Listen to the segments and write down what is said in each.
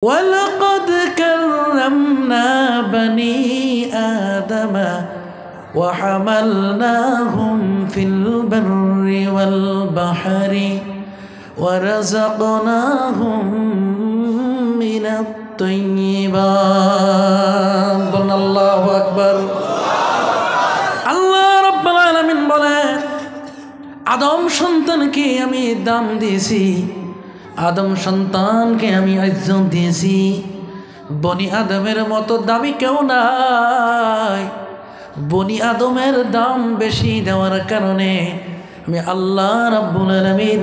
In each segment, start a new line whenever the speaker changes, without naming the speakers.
ওয়ালাকাদ কাররামনা বনি আদম ওয়া হামালনাহুম ফিল বাররি ওয়াল বাহরি ওয়া রাযাকনাহুম মিনাত তাইয়্যিবাত। আল্লাহু আকবার। আল্লাহ রাব্বুল আলামিন বলেন, আদম সন্তানকে আমি দাম দিয়েছি, আদম সন্তানকে আমি ইজ্জত দিয়েছি। বনি আদমের মতো দামি কেউ নাই। বনি আদমের দাম বেশি দেওয়ার কারণে আমি আল্লাহ রাব্বুল আলামিন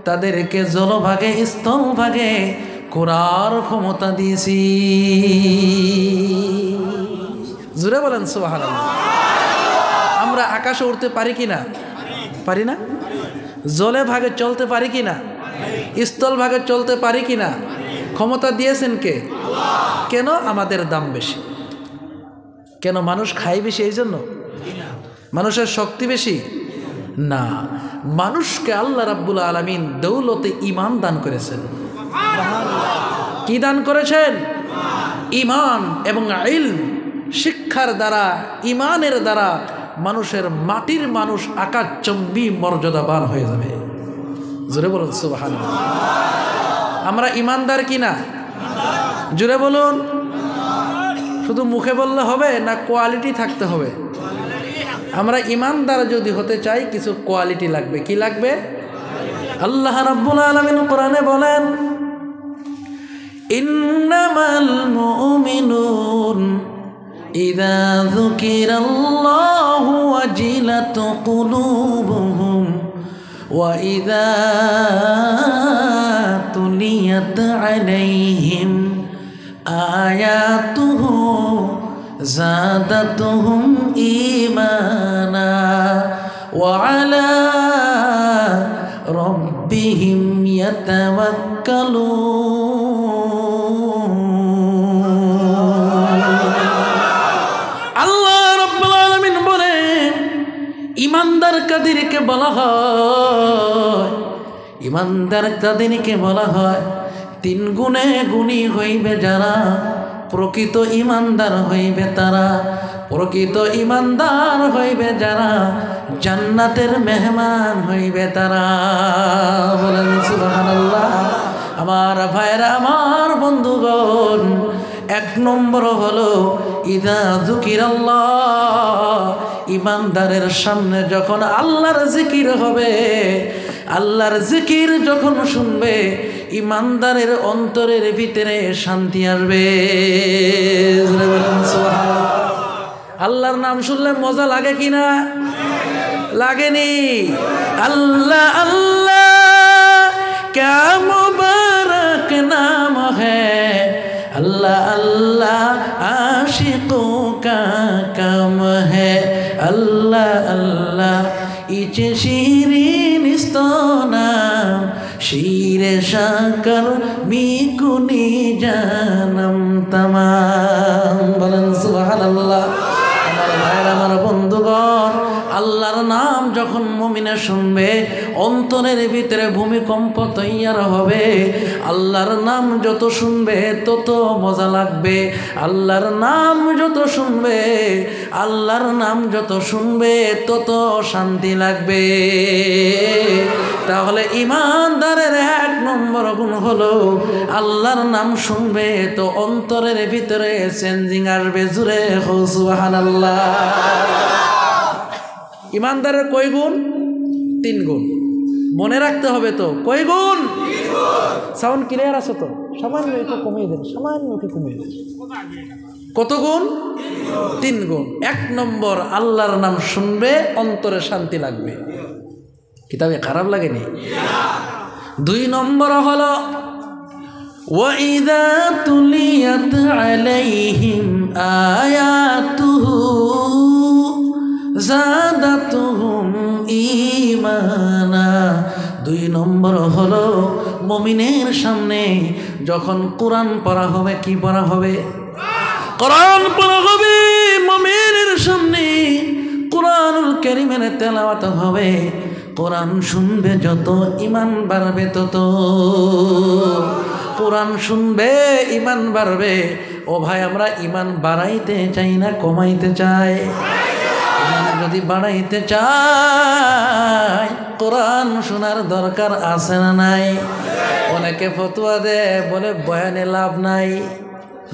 তাদেরকে জলভাগে স্থলভাগে ঘোরার ক্ষমতা দিয়েছি। জোরে বলেন সুবহানাল্লাহ। আমরা আকাশে উঠতে পারি কিনা? পারি না। জলে ভাগে চলতে পারি কিনা? স্থল ভাগে চলতে পারি কিনা? ক্ষমতা দিয়েছেন কে? কেন? আমাদের দাম বেশি। কেন? মানুষ খায় বেশি এই জন্য? মানুষের শক্তি বেশি না, মানুষকে আল্লাহ রাব্বুল আলামিন দৌলতে ঈমান দান করেছেন। কি দান করেছেন? ঈমান এবং ইলম। শিক্ষার দ্বারা, ঈমানের দ্বারা মানুষের মাটির মানুষ আকাশচম্বী মর্যাদাবান হয়ে যাবে। জোরে বলুন সুবহানাল্লাহ। আমরা ঈমানদার কিনা? জোরে বলুন। শুধু মুখে বললে হবে না, কোয়ালিটি থাকতে হবে? আমরা ঈমানদার যদি হতে চাই কিছু কোয়ালিটি লাগবে। কি লাগবে? আল্লাহ রাব্বুল আলামিন কোরআনে বলেন, ইন্নামাল মুমিনুন ইযা যুকিরাল্লাহু ওয়াজিলাত কুলুবুহুম ওয়া ইযা তুলিয়াত আলাইহিম আয়াতুহু যাদাতুহুম ঈমানা ওয়া আলা রাব্বিহিম ইয়াতাওয়াক্কালুন। আল্লাহ রাব্বুল আলামিন বলেন, ঈমানদার কাদেরকে বলা হয়? ঈমানদার কাদেরকে বলা হয়? তিন গুণে গুণী হইবে যারা, প্রকৃত ঈমানদার হইবে তারা। প্রকৃত ঈমানদার হইবে যারা, জান্নাতের মেহমান হইবে তারা। বলেন সুবহানাল্লাহ। আমার ভাইরা, আমার বন্ধুগণ, এক নম্বর হলো ইযা যুকিরাল্লাহ। ঈমানদারের সামনে যখন আল্লাহর জিকির হবে, আল্লাহর জিকির যখন শুনবে, ঈমানদারের অন্তরের ভিতরে শান্তি আসবে। আল্লাহর নাম শুনলে মজা লাগে কিনা? লাগেনি? আল্লাহ আল্লাহ ক্যা মুবারক নাম হ্যায়, अल्लाह अल्लाह आशिकों का काम है। अल्लाह अल्लाह इचे शीरीन नाम शीर शाकर मिकुनी जानम तमाम। বলেন সুবহানাল্লাহ। আমার ভাইরা, আমার বন্ধুগণ, আল্লাহর নাম যখন মুমিনে শুনবে, অন্তরের ভিতরে ভূমিকম্প তৈয়ার হবে। আল্লাহর নাম যত শুনবে তত মজা লাগবে। আল্লাহর নাম যত শুনবে, আল্লাহর নাম যত শুনবে তত শান্তি লাগবে। তাহলে ঈমানদারের এক নম্বর গুণ হলো আল্লাহর নাম শুনবে তো অন্তরের ভিতরে চেঞ্জিং আসবে। জুড়ে হো সুবহানাল্লাহ। ঈমানদারের কয় গুণ? 3 গুণ। মনে রাখতে হবে তো। কয় গুণ? সাউন্ড ক্লিয়ার আছে তো? সামান্য একটু কমিয়ে দেন, সামান্য একটু কমিয়ে দেন। কত গুণ? 3 গুণ। 1 নম্বর, আল্লাহর নাম শুনবে অন্তরে শান্তি লাগবে। কিতাবে খারাপ লাগেনি? 2 নম্বর হলো ওয়া ইযা তুলিয়াত আলাইহিম আয়াতুহু যাদাতুহুম ঈমানা। 2 নম্বর হলো মুমিনের সামনে যখন কোরআন পড়া হবে। কি পড়া হবে? কোরআন পড়া হবে। মুমিনের সামনে কোরআনুল কারীমের তেলাওয়াত হবে। কোরআন শুনবে যত, ঈমান বাড়বে তত। কোরআন শুনবে ইমান বাড়বে। ও ভাই, আমরা ইমান বাড়াইতে চাই না কমাইতে চাই? ইমান যদি বাড়াইতে চাই কোরআন শোনার দরকার আছে না নাই? অনেকে ফতোয়া দেয়, বলে বয়ানে লাভ নাই।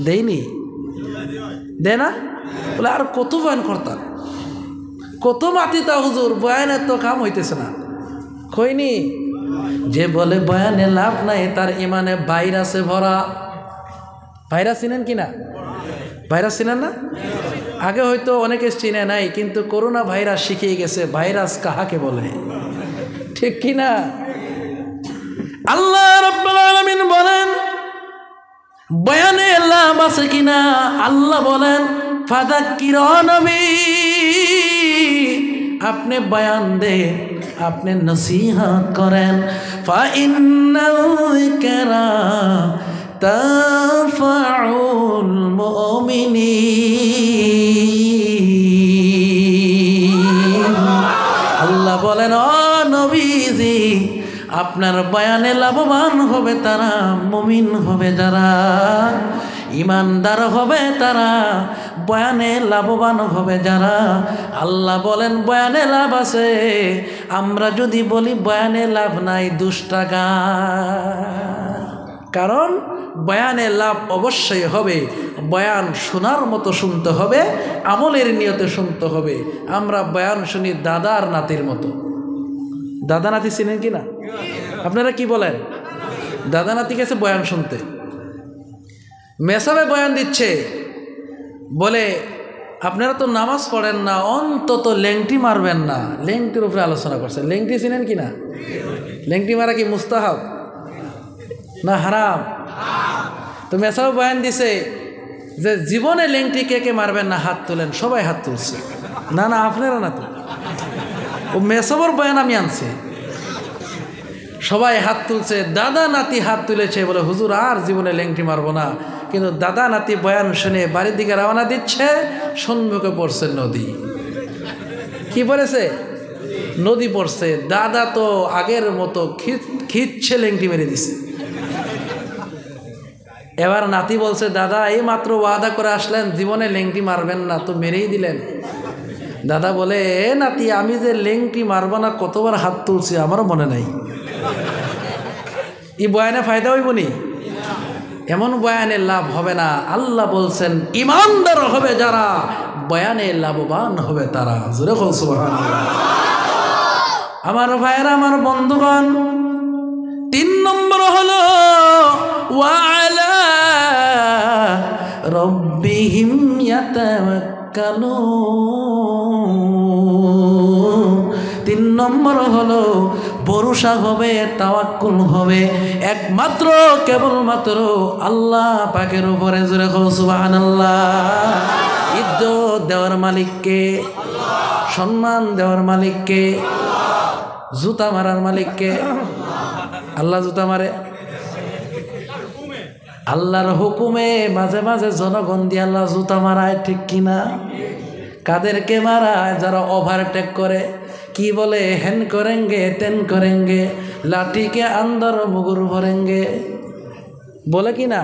দেয়নি? দে না? বলে আর কত বয়ান করতাম, কত মাতিতা হুজুর, বয়ানের তো কাম হইতেছে না। কইনি? যে বলে বয়ানে লাভ নাই তার ইমানে ভাইরাসে ভরা। ভাইরাস চিনেন কিনা? ভাইরাস চিনেন না? আগে হয়তো অনেকে চিনে নাই, কিন্তু করোনা ভাইরাস শিখিয়ে গেছে ভাইরাস কাহাকে বলে। ঠিক কিনা? আল্লাহ রাব্বুল আলামিন বলেন বয়ানে লাভ আছে কিনা? আল্লাহ বলেন ফাযাক্কির নবী, আপনি বয়ান দেন, আপনি নসিহত করেন। ফাইন্নাল যিকরা তানফাউল মুমিনিন। আল্লাহ বলেন ও নবীজি, আপনার বয়ানে লাভবান হবে তারা, মুমিন হবে যারা, ইমানদার হবে তারা, বয়ানে লাভবান হবে যারা। আল্লাহ বলেন বয়ানে লাভ আছে। আমরা যদি বলি বয়ানে লাভ নাই, দুষ্টাকা। কারণ বয়ানে লাভ অবশ্যই হবে, বয়ান শোনার মতো শুনতে হবে, আমলের নিয়তে শুনতে হবে। আমরা বয়ান শুনি দাদার নাতির মতো। দাদা নাতি চিনেন কি না? আপনারা কি বলেন? দাদা নাতি গেছে বয়ান শুনতে, মেসাবে বয়ান দিচ্ছে, বলে আপনারা তো নামাজ পড়েন না, অন্তত লেংটি মারবেন না। লেংটির উপরে আলোচনা করছে। লেংটি চিনেন কি না? লেংটি মারা কি মুস্তাহাব না হারাম? তো মেসাবে বয়ান দিছে যে জীবনে লেংটি কে কে মারবেন না, হাত তোলেন। সবাই হাত তুলছে। না না, আপনারা না তো, ও মেসাবর বয়ান আমি আনছি। সবাই হাত তুলছে, দাদা নাতি হাত তুলেছে, বলে হুজুর আর জীবনে লেংটি মারবো না। কিন্তু দাদা নাতি বয়ান শুনে বাড়ির দিকে রওনা দিচ্ছে, সম্মুখে পড়ছে নদী। কি পড়েছে? নদী পড়ছে। দাদা তো আগের মতো খিচ্ছে লেংটি মেরে দিছে। এবার নাতি বলছে, দাদা এই মাত্র ওয়াদা করে আসলেন জীবনে লেংটি মারবেন না, তো মেরেই দিলেন। দাদা বলে, এ নাতি, আমি যে লেংটি মারবো না কতবার হাত তুলছি আমারও মনে নাই। এই বয়ানে ফায়দা হইব নি? এমন বয়ানে লাভ হবে না। আল্লাহ বলছেন ইমানদার হবে যারা, বয়ানে লাভবান হবে তারা। জোরে বল সুবহানাল্লাহ। আমার ভাইরা, আমার বন্ধুগণ, 3 নম্বর হলো ওয়ালা রব্বিহিম ইয়াতাওয়াক্কালুন। 3 নম্বর হলো ভরসা হবে, তাওয়াক্কুল হবে একমাত্র কেবলমাত্র আল্লাহ পাকের উপরে। জোরে বল সুবহানাল্লাহ। ইজ্জত দেওয়ার মালিককে, সম্মান দেওয়ার মালিককে, জুতা মারার মালিককে। আল্লাহ জুতা মারে? আল্লাহর হুকুমে মাঝে মাঝে জনগণ দিয়ে আল্লাহ জুতা মারায়। ঠিক কিনা? কাদেরকে মারায়? যারা ওভারটেক করে। কি বলে? হেন করেঙ্গে তেন করেঙ্গে, লাঠিকে আন্দর মুগুর ভরেঙ্গে, বলে কি না?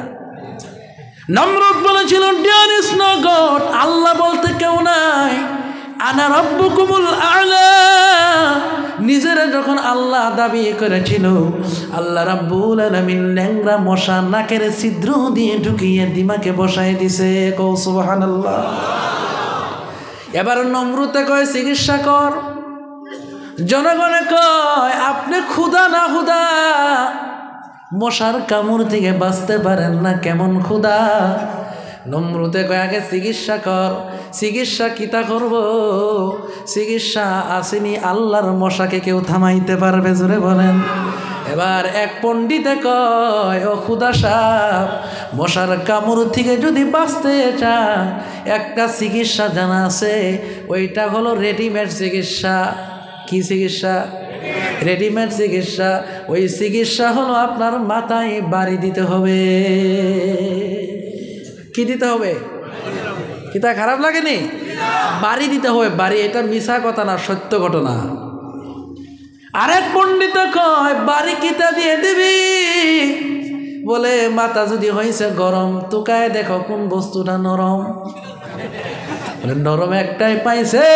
নমরুদ বলেছিল দেয়ার ইজ নো গড, আল্লাহ বলতে কেউ নাই। আনা রাব্বুকুমুল আ'লা। নিজেরা যখন আল্লাহ দাবি করেছিল, আল্লাহ রাব্বুল আলামিন ল্যাংড়া মশা নাকের ছিদ্র দিয়ে ঢুকিয়ে দিমাকে বসায় দিছে। কও সুবহানাল্লাহ। এবার নমরুদে কয় চিকিৎসা কর। জনগণে কয় আপনি ক্ষুধা না ক্ষুধা, মশার কামড় থেকে বাঁচতে পারেন না, কেমন ক্ষুধা। নমরুদে কয় আগে চিকিৎসা কর। চিকিৎসা কিতা করব? চিকিৎসা আসেনি, আল্লাহর মশাকে কেউ থামাইতে পারবে? জোরে বলেন। এবার এক পণ্ডিতে কয়, ও খুদা সাপ, মশার কামড় থেকে যদি বাঁচতে চান একটা চিকিৎসা জানা আছে, ওইটা হলো রেডিমেড চিকিৎসা। কি চিকিৎসা? রেডিমেড চিকিৎসা। ওই চিকিৎসা হলো আপনার মাথায় বাড়ি দিতে হবে। কি দিতে হবে? কিতা খারাপ লাগেনি? বাড়ি দিতে হবে। বাড়ি, এটা মিছা কথা না, সত্য ঘটনা। আরেক পণ্ডিত কয় বাড়ি কিতা দিয়ে দিবি? বলে মাথা যদি হয়েছে গরম তুকায় দেখো কোন বস্তুটা নরম। বলে নরম একটাই পাইছে,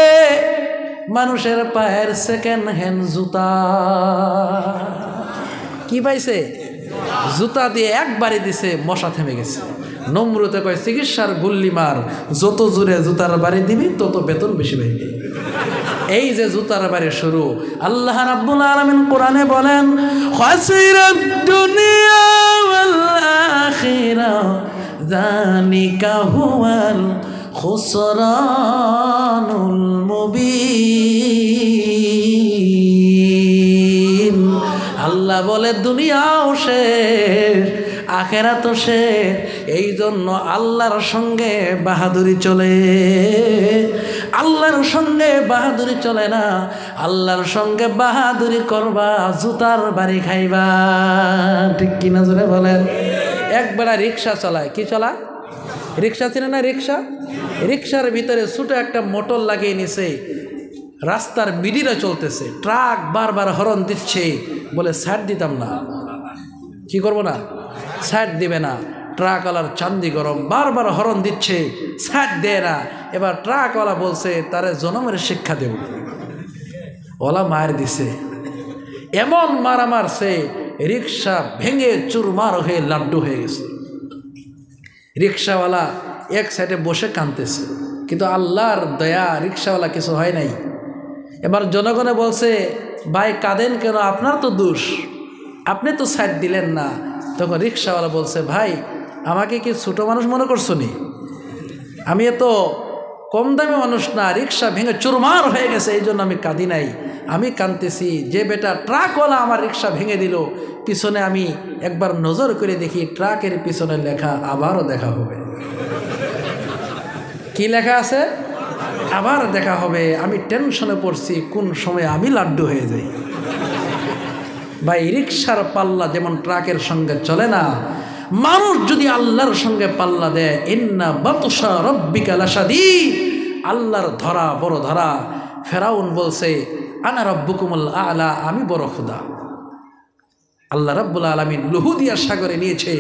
মানুষের পায়ের সেকেন্ড হ্যান্ড জুতা। কি পাইছে? জুতা দিয়ে একবারই দিছে, মশা থেমে গেছে। নমরুতে কয় চিকিৎসার গুল্লি মার, যত জোরে জুতার বাড়ি দিবি তত বেতন বেশি পাইবি। এই যে জুতার বাড়ি শুরু। আল্লাহ রাব্বুল আলামিন কোরআনে বলেন খাসিরাদ দুনিয়া ওয়াল আখিরাহ যালিকা হুয়াল খুসরানুল মুবিন। আল্লাহ বলে দুনিয়াও শেষ, আখেরাতও শেষ। এই জন্য আল্লাহর সঙ্গে বাহাদুরি চলে, আল্লাহর সঙ্গে বাহাদুরি চলে না। আল্লাহর সঙ্গে বাহাদুরি করবা, জুতার বাড়ি খাইবা। ঠিক কিনা জোরে বলেন? একবেলা রিক্সা চালায়, কি চালায়? রিক্সা চিনে না? রিক্সা, রিক্সার ভিতরে ছোট একটা মোটর লাগিয়ে নিছে, রাস্তার মিডিলে চলতেছে, ট্রাক বারবার হরন দিচ্ছে, বলে সাইড দিতাম না। কি করব না? সাইড দিবে না। ট্রাকওয়ালার চান্দি গরম, বারবার হরন দিচ্ছে, সাইড দেয় না। এবার ট্রাকওয়ালা বলছে তারে জনমের শিক্ষা দেব। ওলা মায়ের দিছে, এমন মারা মারছে রিক্সা ভেঙে চুরমার হয়ে লাড্ডু হয়ে গেছে। রিক্সাওয়ালা এক সাইডে বসে কাঁদতেছে, কিন্তু আল্লাহর দয়া রিক্সাওয়ালা কিছু হয় নাই। এবার জনগণে বলছে ভাই কাঁদেন কেন, আপনার তো দোষ, আপনি তো সাইড দিলেন না। তখন রিক্সাওয়ালা বলছে ভাই আমাকে কি ছোটো মানুষ মনে করছো নি? আমি এত কম দামি মানুষ না, রিক্সা ভেঙে চুরমার হয়ে গেছে এই জন্য আমি কাঁদি নাই। আমি কাঁদতেছি যে বেটা ট্রাকওয়ালা আমার রিক্সা ভেঙে দিল, পিছনে আমি একবার নজর করে দেখি ট্রাকের পিছনে লেখা আবারও দেখা হবে। কি লেখা আছে? আবার দেখা হবে। আমি টেনশনে পড়ছি কোন সময় আমি লাড্ডু হয়ে যাই। ভাই রিক্সার পাল্লা যেমন ট্রাকের সঙ্গে চলে না, মানুষ যদি আল্লাহর সঙ্গে পাল্লা দেয়, ইন্না বাতশা রাব্বিকা লাশাদীদ, আল্লাহর ধরা বড় ধরা। ফেরাউন বলছে আনা রাব্বুকুমুল আ'লা, আমি বড় খোদা। আল্লাহ রাব্বুল আলামিন লুহুদিয়া সাগরে নিয়েছে,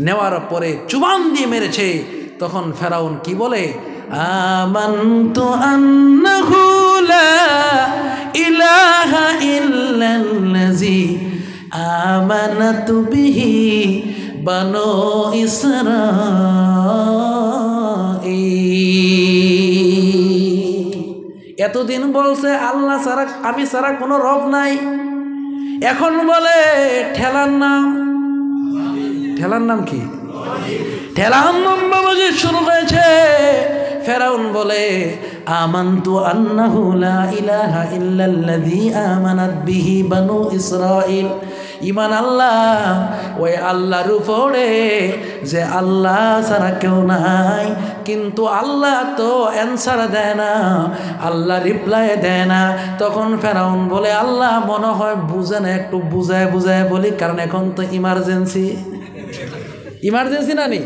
নেওয়ার পরে চুবান দিয়ে মেরেছে। তখন ফেরাউন কি বলে? আমানতু আন্নাহু লা ইলাহা ইল্লাল্লাযী আমানাতু বিহি বানু ইসরাঈল। এতদিন বলছে আল্লাহ ছাড়া, আমি ছাড়া কোনো রব নাই। এখন বলে ঠেলার নাম, ঠেলার নাম কি? ঠেলার নাম বাবাজি শুরু হয়েছে। ফেরাউন বলে আমানতু আন্নাহু লা ইলাহা ইল্লাল্লাযী আমানাত বিহি বানু ইসরাঈল। ইমান আল্লাহ, ওই আল্লাহর উপরে যে আল্লাহ ছাড়া কেউ নাই। কিন্তু আল্লাহ তো অ্যান্সার দেয় না, আল্লাহ রিপ্লাই দেয় না। তখন ফেরাউন বলে আল্লাহ মনে হয় বুঝে না, একটু বুঝায় বুঝায় বলি, কারণ এখন তো ইমার্জেন্সি। ইমার্জেন্সি না নি?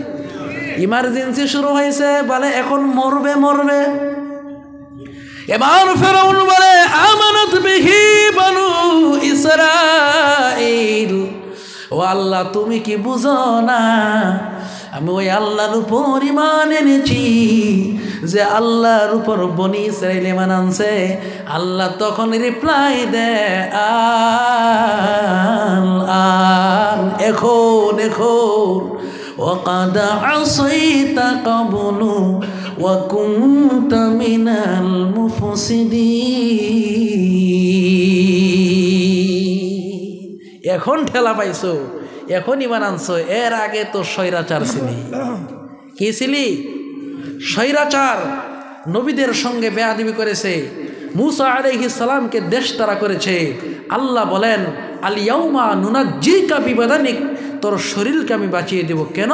ইমার্জেন্সি শুরু হয়েছে, বলে এখন মরবে মরবে। এবার ফেরাউন বলে আমানত বিহি বানু ইসরাঈল। ও আল্লাহ তুমি কি বুঝো না, আমি ওই আল্লাহর উপর ঈমান এনেছি যে আল্লাহর উপর বনি ইসরাঈল ঈমান আনছে। আল্লাহ তখন রিপ্লাই দেয় আন, এখন এখন وقد عصيت قبل وكنت من المفسدين। এখন ঠেলা পাইছো, এখন ঈমান আনছো, এর আগে তো স্বৈরাচার ছিলি। কি ছিলি? স্বৈরাচার। নবীদের সঙ্গে বেয়াদবি করেছে, মূসা আলাইহিস সালামকে দেশতারা করেছে। আল্লাহ বলেন আল ইয়াউমা নুনাজ্জিকা বিবাদানিক, তোর শরীরকে আমি বাঁচিয়ে দেব। কেন?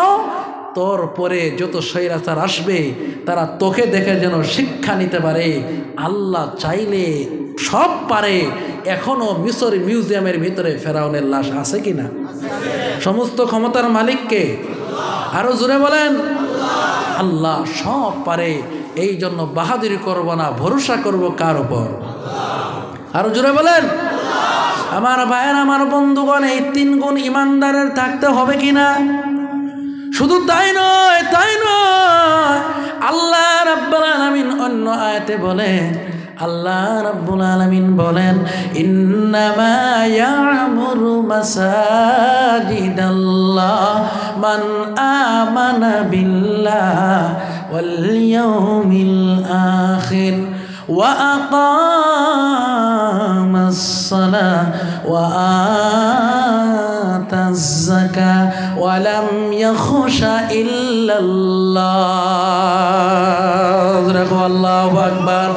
তোর পরে যত স্বৈরাচার আসবে তারা তোকে দেখে যেন শিক্ষা নিতে পারে। আল্লাহ চাইলে সব পারে। এখনো মিশর মিউজিয়ামের ভিতরে ফেরাউনের লাশ আছে কিনা? সমস্ত ক্ষমতার মালিককে আরো জোরে বলেন আল্লাহ সব পারে। এই জন্য বাহাদুরি করব না, ভরসা করব কার উপর? আরো জোরে বলেন আমার ভাইয়ের, আমার বন্ধুগণ, এই 3 গুণ ইমানদারের থাকতে হবে কিনা? শুধু তাই নয়, আল্লাহ রাব্বুল আলামিন অন্য আয়াতে বলেন, আল্লাহ রাব্বুল আলামিন বলেন, ইন্নামা ইয়া'মুরু মাসাজিদাল্লাহ মান আমানা বিল্লাহ ওয়াল ইয়াউমিল আখির ওয়া আকামাস সালাহ ওয়া আতাজ যাকাহ ওয়া লাম ইয়াখশা ইল্লাল্লাহ। আল্লাহু আকবার।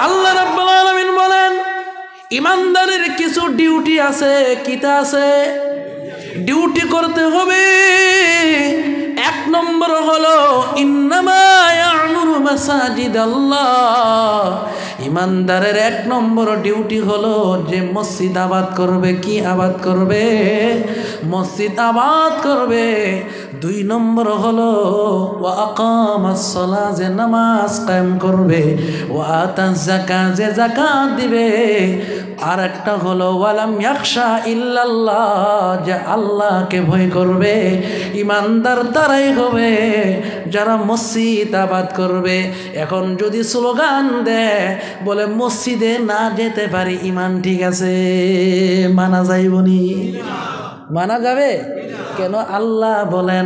আল্লাহ রাব্বুল আলামিন বলেন, ইমানদারের কিছু ডিউটি আছে, কিতা আছে? ডিউটি করতে হবে। 1 নম্বর হলো ইন্নামা ইয়া'মুরু মাসাজিদাল্লাহ। ইমানদারের 1 নম্বর ডিউটি হলো যে মসজিদ আবাদ করবে। কি আবাদ করবে? মসজিদ আবাদ করবে। 2 নম্বর হলো ওয়া আকামাস সালাহ, যে নামাজ কায়েম করবে। ওয়া আতাজ যাকাত, যে যাকাত দিবে। আর একটা হলো ওয়ালাম ইয়াখশা ইল্লাল্লাহ, যে আল্লাহকে ভয় করবে। ইমানদার তারাই হবে যারা মসজিদ আবাদ করবে। এখন যদি স্লোগান দেয়, বলে মসজিদে না যেতে পারি, ইমান ঠিক আছে, মানা যাইবনি? মানা যাবে কেন? আল্লাহ বলেন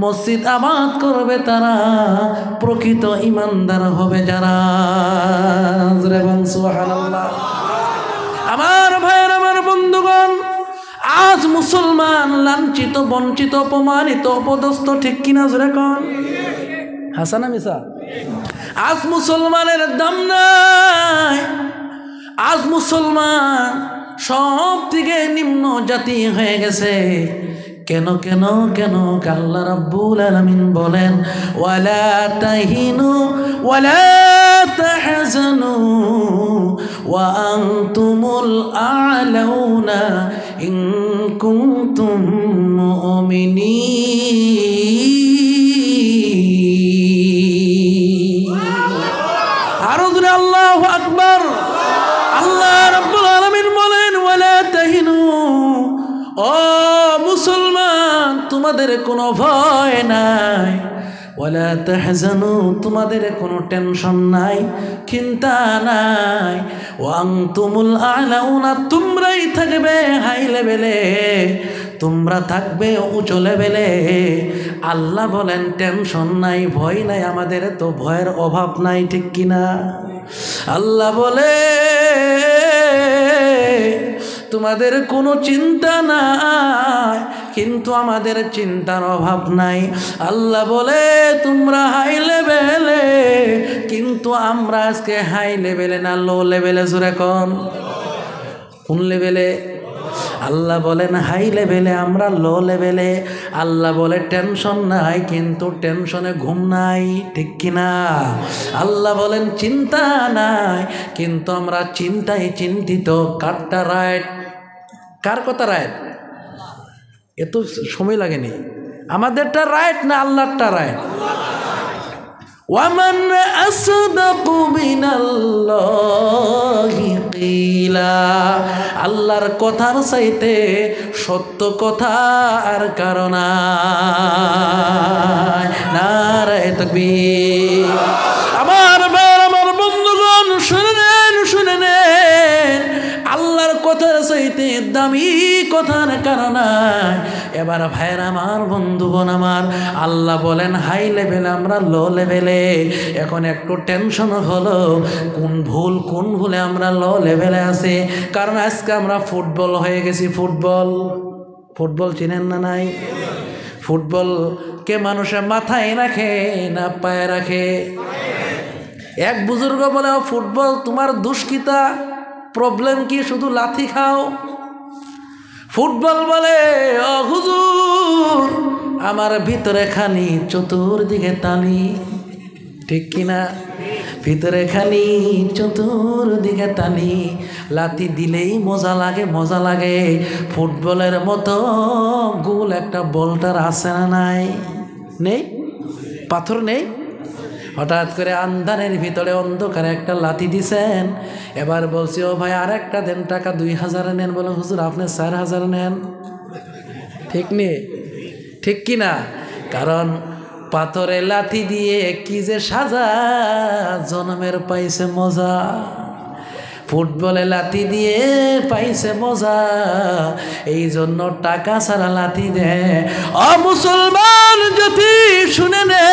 মসজিদ আবাদ করবে তারা প্রকৃত ইমানদার হবে যারা। সুবহানাল্লাহ। আমার ভাইয়ের, আমার বন্ধুগণ, আজ মুসলমান লাঞ্ছিত, বঞ্চিত, অপমানিত, অপদস্থ, ঠিক কিনা জোরে কোন? হাসানা মিসা? আজ মুসলমানের দাম নাই। আজ মুসলমান সব থেকে নিম্ন জাতি হয়ে গেছে। কেন কেন কেন? আল্লাহ রাব্বুল আলামিন বলেন, ওয়ালা তাহিনু ওয়ালা তাহজানু ওয়া আনতুমুল আ'লাউনা ইন কুনতুম মুমিনিন। আরো জোরে আল্লাহু আকবার। আল্লাহ রাব্বুল আলামিন বলেন, ওয়ালা তাহিনু, ও মুসলমান, তোমাদের কোনো ভয় নাই। ওয়ালা তাহজানু, তোমাদের কোনো টেনশন নাই, চিন্তা নাই। ওয়া আনতুমুল আ'লাউনা, তোমরাই থাকবে হাই লেভেলে, তোমরা থাকবে উঁচু লেভেলে। আল্লাহ বলেন টেনশন নাই, ভয় নাই। আমাদের তো ভয়ের অভাব নাই, ঠিক কিনা? আল্লাহ বলে তোমাদের কোনো চিন্তা নাই, কিন্তু আমাদের চিন্তার অভাব নাই। আল্লাহ বলে তোমরা হাই লেভেলে, কিন্তু আমরা আজকে হাই লেভেলে না, লো লেভেলে। জোরে কোন? কোন লেভেলে? আল্লাহ বলেন হাই লেভেলে, আমরা লো লেভেলে। আল্লাহ বলে টেনশন নাই, কিন্তু টেনশনে ঘুম নাই, ঠিক কিনা? আল্লাহ বলেন চিন্তা নাই, কিন্তু আমরা চিন্তায় চিন্তিত। কারটা রাইট? কার কথা রাইট? এত সময় লাগেনি। আমাদেরটা রাইট না আল্লাহরটা রাইট? ওয়ামান আসদাকু মিনাল্লাহি কিলা, আল্লাহর কথার চাইতে সত্য কথা আর কারণ নারে তাকবীর। আমার ভাই, আমার বন্ধুগণ, শুনে নেন, আল্লাহর কথার চাইতে দামি কথার কারণ। এবার ভাইয়ের, আমার বন্ধুগণ আমার, আল্লাহ বলেন হাই লেভেলে, আমরা লো লেভেলে। এখন একটু টেনশন হলো কোন ভুলে আমরা লো লেভেলে আছি। কারণ আজকে আমরা ফুটবল হয়ে গেছি। ফুটবল চিনেন না? নাই? ফুটবলকে মানুষে মাথায় রাখে না পায়ে রাখে? এক বুজুর্গ বলে, ফুটবল তোমার দুষ্কিতা, প্রবলেম কি শুধু লাথি খাও? ফুটবল বলে, ও হুজুর, আমার ভিতরে খালি, চতুর্দিকে টানি, ঠিক কিনা? ভিতরে খালি, চতুর্দিকে টানি, লাথি দিলেই মজা লাগে। ফুটবলের মতো গোল একটা বলটার আছে না? নাই? নেই? পাথর নেই? হঠাৎ করে আন্ধারের ভিতরে অন্ধকারে একটা লাথি দিছেন। এবার বলছি, ও ভাই আর একটা দেন, টাকা 2000 নেন। বলে, হুজুর আপনি 4000 নেন। ঠিক নেই? ঠিক কিনা? কারণ পাথরে লাথি দিয়ে কি যে সাজা, জনমের পাইছে মজা। ফুটবলে লাথি দিয়ে পাইছে মজা, এই জন্য টাকা ছাড়া লাথি দেয়। ও মুসলমান যদি শুনে নে,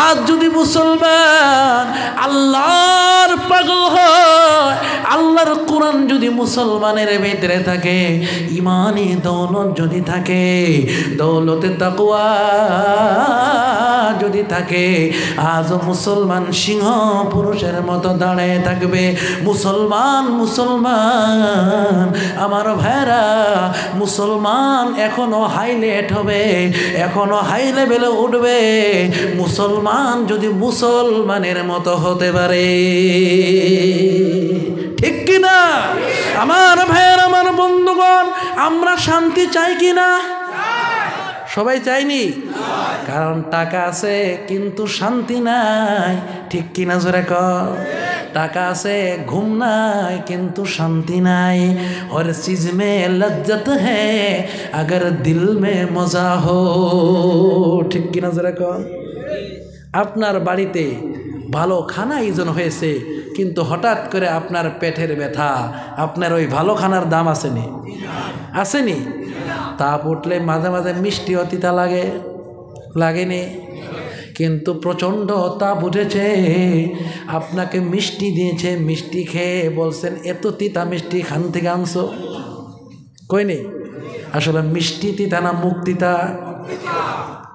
আজ যদি মুসলমান আল্লাহর পাগল হয়, আল্লাহর কোরআন যদি মুসলমানের ভিতরে থাকে, ইমানি দৌলত যদি থাকে, দৌলতে তাকওয়া যদি থাকে, আজ মুসলমান সিংহ পুরুষের মতো দাঁড়িয়ে থাকবে। মুসলমান মুসলমান আমার ভাইরা, মুসলমান এখনো হাইলাইট হবে, এখনো হাই লেভেলে উঠবে। মুসলমান যদি মুসলমানের মতো হতে পারে। ঠিক কিনা আমার ভাইয়ের, আমার বন্ধুগণ? আমরা শান্তি চাই কিনা? সবাই চাইনি? কারণ টাকা আছে কিন্তু শান্তি নাই। ঠিক কিনা জোরে কর? টাকা আছে, ঘুম নাই কিন্তু শান্তি নাই। হর চিজ মে লজ্জত হ্যায় अगर दिल में मजा हो। ঠিক কিনা জোরে কর? আপনার বাড়িতে ভালো খানা আয়োজন হয়েছে, কিন্তু হঠাৎ করে আপনার পেটের ব্যথা, আপনার ওই ভালো খানার দাম আসেনি? আসেনি? তাপ উঠলে মাঝে মাঝে মিষ্টি অতিতা লাগে, লাগেনি? কিন্তু প্রচণ্ড তাপ উঠেছে, আপনাকে মিষ্টি দিয়েছে, মিষ্টি খেয়ে বলছেন এত তিতা মিষ্টি খান থেকে আনছো? কইনি? আসলে মিষ্টি তিতা না মুখ তিতা?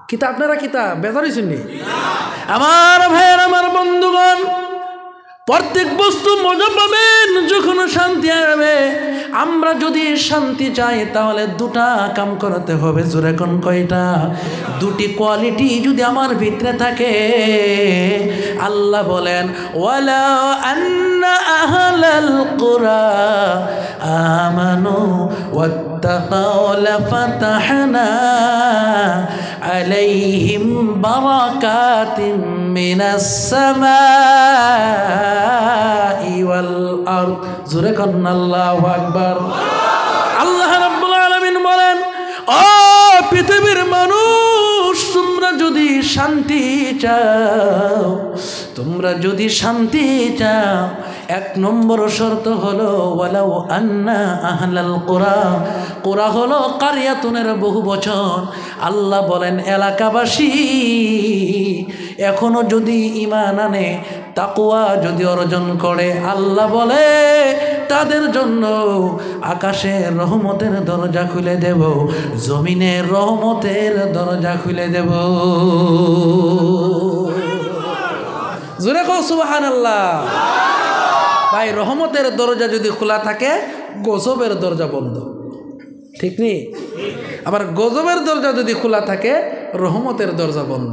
কিতা আপনারা কিতা বেজার হয়েছেননি? আমার ভাইয়ের, আমার বন্ধুগণ, প্রত্যেক বস্তু মজা পাবেন যখন শান্তি আসবে। আমরা যদি শান্তি চাই তাহলে দুটা কাম করতে হবে। জোরে কোন কয়টা? দুটি কোয়ালিটি যদি আমার ভিতরে থাকে, আল্লাহ বলেন ওয়ালা আন্না আহলাল কুরা আমানু ওয়াত্তাকাউ লাফাতাহনা আলাইহিম বারাকাতিম মিনাস সামাই ওয়াল আরদ। জোরে কোন আল্লাহু আকবার। আল্লাহ রাব্বুল আলামিন বলেন, ও পৃথিবীর মানুষ, তোমরা যদি শান্তি চাও, তোমরা যদি শান্তি চাও, এক নম্বর শর্ত হলো ওয়ালাউ আন্না আহলাল কুরা। কুরা হলো কারিয়াতুনের বহু বচন। আল্লাহ বলেন এলাকাবাসী এখনো যদি ঈমান আনে, তাকওয়া যদি অর্জন করে, আল্লাহ বলে তাদের জন্য আকাশের রহমতের দরজা খুলে দেব, জমিনের রহমতের দরজা খুলে দেব। জোরে কও সুবহানাল্লাহ। ভাই, রহমতের দরজা যদি খোলা থাকে, গজবের দরজা বন্ধ। ঠিক নেই? আবার গজবের দরজা যদি খোলা থাকে, রহমতের দরজা বন্ধ।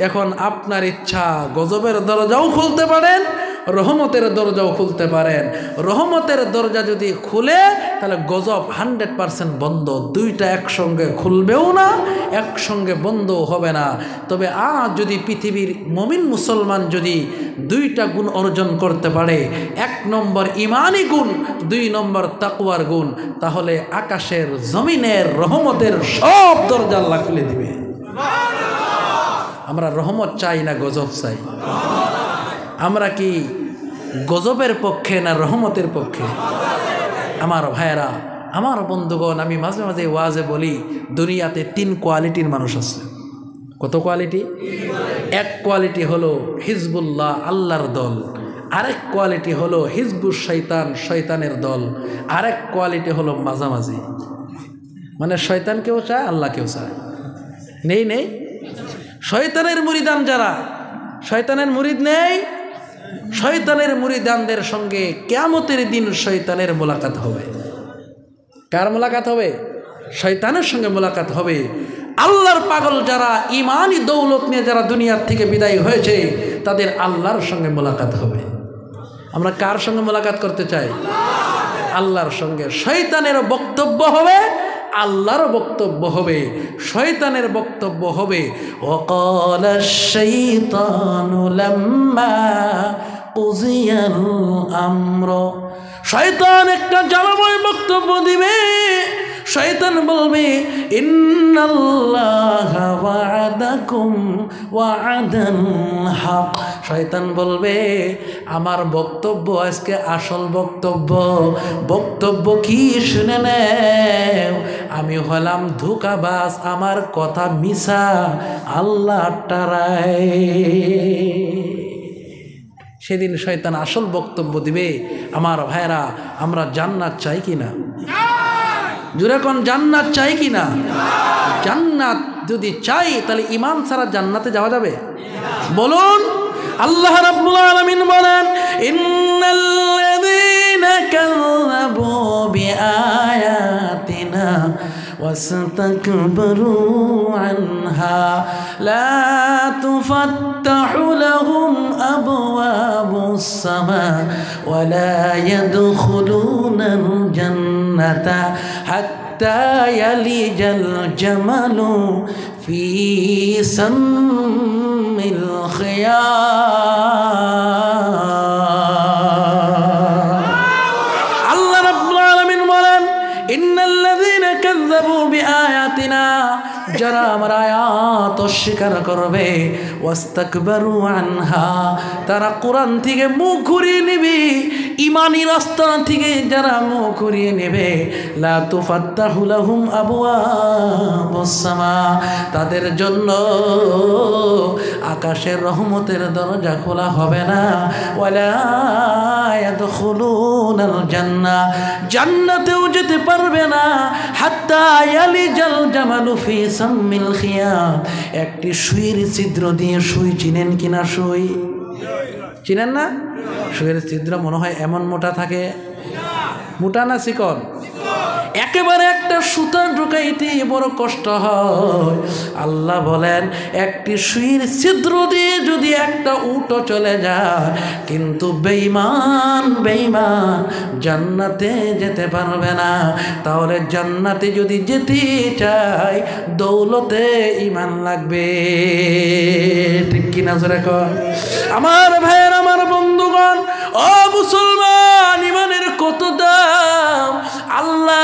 এখন আপনার ইচ্ছা, গজবের দরজাও খুলতে পারেন, রহমতের দরজাও খুলতে পারেন। রহমতের দরজা যদি খুলে, তাহলে গজব 100% বন্ধ। দুইটা একসঙ্গে খুলবেও না, একসঙ্গে বন্ধও হবে না। তবে আজ যদি পৃথিবীর মুমিন মুসলমান যদি দুইটা গুণ অর্জন করতে পারে, 1 নম্বর ইমানি গুণ, 2 নম্বর তাকওয়ার গুণ, তাহলে আকাশের জমিনের রহমতের সব দরজা আল্লাহ খুলে দিবে। আমরা রহমত চাই না গজব চাই? আমরা কি গজবের পক্ষে না রহমতের পক্ষে? আমার ভাইয়েরা, আমার বন্ধুগণ, আমি মাঝে মাঝে ওয়াজে বলি, দুনিয়াতে 3 কোয়ালিটির মানুষ আছে। কত কোয়ালিটি? এক কোয়ালিটি হলো হিজবুল্লাহ, আল্লাহর দল। আরেক কোয়ালিটি হলো হিজবুস শয়তান, শয়তানের দল। আরেক কোয়ালিটি হলো মাঝামাঝি, মানে শয়তানকেও চায়, আল্লাহকেও চায়। নেই নেই? শয়তানের মুরিদান যারা, শয়তানের মুরিদ নেই, শয়তানের মুরিদানদের সঙ্গে কিয়ামতের দিন শয়তানের মোলাকাত হবে। কার মোলাকাত হবে? শয়তানের সঙ্গে মোলাকাত হবে। আল্লাহর পাগল যারা, ইমানি দৌলত নিয়ে যারা দুনিয়ার থেকে বিদায় হয়েছে, তাদের আল্লাহর সঙ্গে মোলাকাত হবে। আমরা কার সঙ্গে মোলাকাত করতে চাই? আল্লাহর সঙ্গে। শয়তানের বক্তব্য হবে, আল্লাহর বক্তব্য হবে, শয়তানের বক্তব্য হবে ওয়াকালাশ শাইতানু লাম্মা কুযিয়াল আমর। শয়তান একটা জ্বালাময় বক্তব্য দিবে। শয়তান বলবে ইন্নাল্লাহা ওয়া'দাকুম ওয়া'দাল হক। শয়তান বলবে আমার বক্তব্য আজকে আসল বক্তব্য। বক্তব্য কি শুনে নেও, আমি হলাম ধোঁকাবাজ, আমার কথা মিছা, আল্লাহ টারায়। সেদিন শয়তান আসল বক্তব্য দিবে। আমার ভাইরা, আমরা জান্নাত চাই কিনা? জোরে কোন জান্নাত চাই কিনা? জান্নাত যদি চাই তাহলে ঈমান ছাড়া জান্নাতে যাওয়া যাবে? বলুন। আল্লাহ রাব্বুল আলামিন বলেন ইন্নাল্লাযীনা কাযযাবু বিআয়াতিনা ওয়াস্তাকবারু আনহা লা তুফাত্তাহু লাহুম আবওয়াবুস সামা ওয়া লা ইয়াদখুলুনাল জান্নাতা হাত্তা ইয়ালিজাল জামালু ফি সাম্মিল খিয়াত। আল্লাহ রাব্বুল আলামিন বলেন ইন্নাল্লাযীনা কাযযাবু বিআয়াতিনা, যারা আমার আয়াত অস্বীকার করবে, ওয়াস্তাকবারু আনহা, তারা কোরআন থেকে মুখ ঘুরিয়ে নেবে, ঈমানি রাস্তা থেকে যারা মুখ ঘুরিয়ে নেবে, লা তুফাত্তাহু লাহুম আবওয়াবুস সামা, তাদের জন্য আকাশের রহমতের দরজা খোলা হবে না, ওয়ালা ইয়াদখুলুনাল জান্নাহ, জান্নাতেও যেতে পারবে না, হাত্তা ইয়ালিজাল জামালু ফি সাম্মিল খিয়াত, একটি সুইয়ের ছিদ্র দিয়ে, সুই চিনেন কিনা? সুই চিনেন না? সুইয়ের ছিদ্র মনে হয় এমন মোটা থাকে, মোটা না চিকন? একেবারে একটা সুতা ঢুকাইতে বড় কষ্ট হয়। আল্লাহ বলেন একটি সুইয়ের ছিদ্র দিয়ে যদি একটা উটও চলে যায়, কিন্তু বেঈমান জান্নাতে যেতে পারবে না। তাহলে জান্নাতে যদি যেতে চাই, দৌলতে ঈমান লাগবে, ঠিক কিনা জোরে কর? আমার ভাইয়ের, আমার বন্ধুগণ, ও মুসলমান, ঈমানের কত দাম! আল্লাহ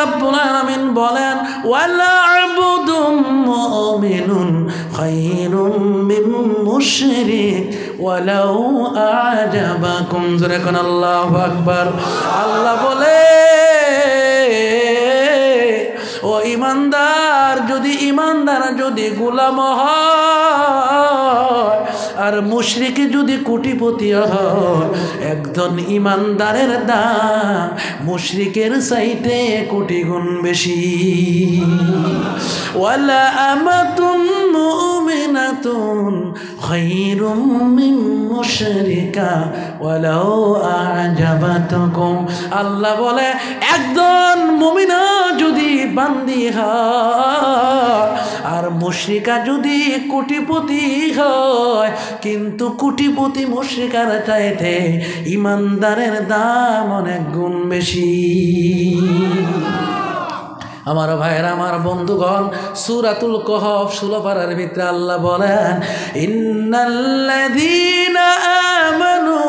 রাব্বুল আলামিন বলেন ওয়ালা আবদুম মুমিনুন খায়রুম মিন মুশরিক ওয়ালাউ আ'জাবাকুম। জোরে কোন আল্লাহু আকবার। আল্লাহ বলে ও ইমানদার, যদি গোলাম হয় আর মুশরিকে যদি কোটিপতি হয়, একজন ইমানদারের দাম মুশরিকের চাইতে কোটি গুণ বেশি। ওয়ালা আমাতুন মুমিনাতুন খায়রুম মিন মুশরিকা ওয়ালাউ আ'জাবাতুকুম। আল্লাহ বলে একজন মুমিনা যদি বান্দি হয় আর মুশরিকা যদি কোটিপতি হয়, কিন্তু কোটিপতি মুশরিকার চাইতে ইমানদারের দাম অনেক গুণ বেশি। আমার ভাইয়েরা, আমার বন্ধুগণ, সূরাতুল কাহফ 16 পারার ভিতরে আল্লাহ বলেন ইন্নাল্লাযীনা আমানু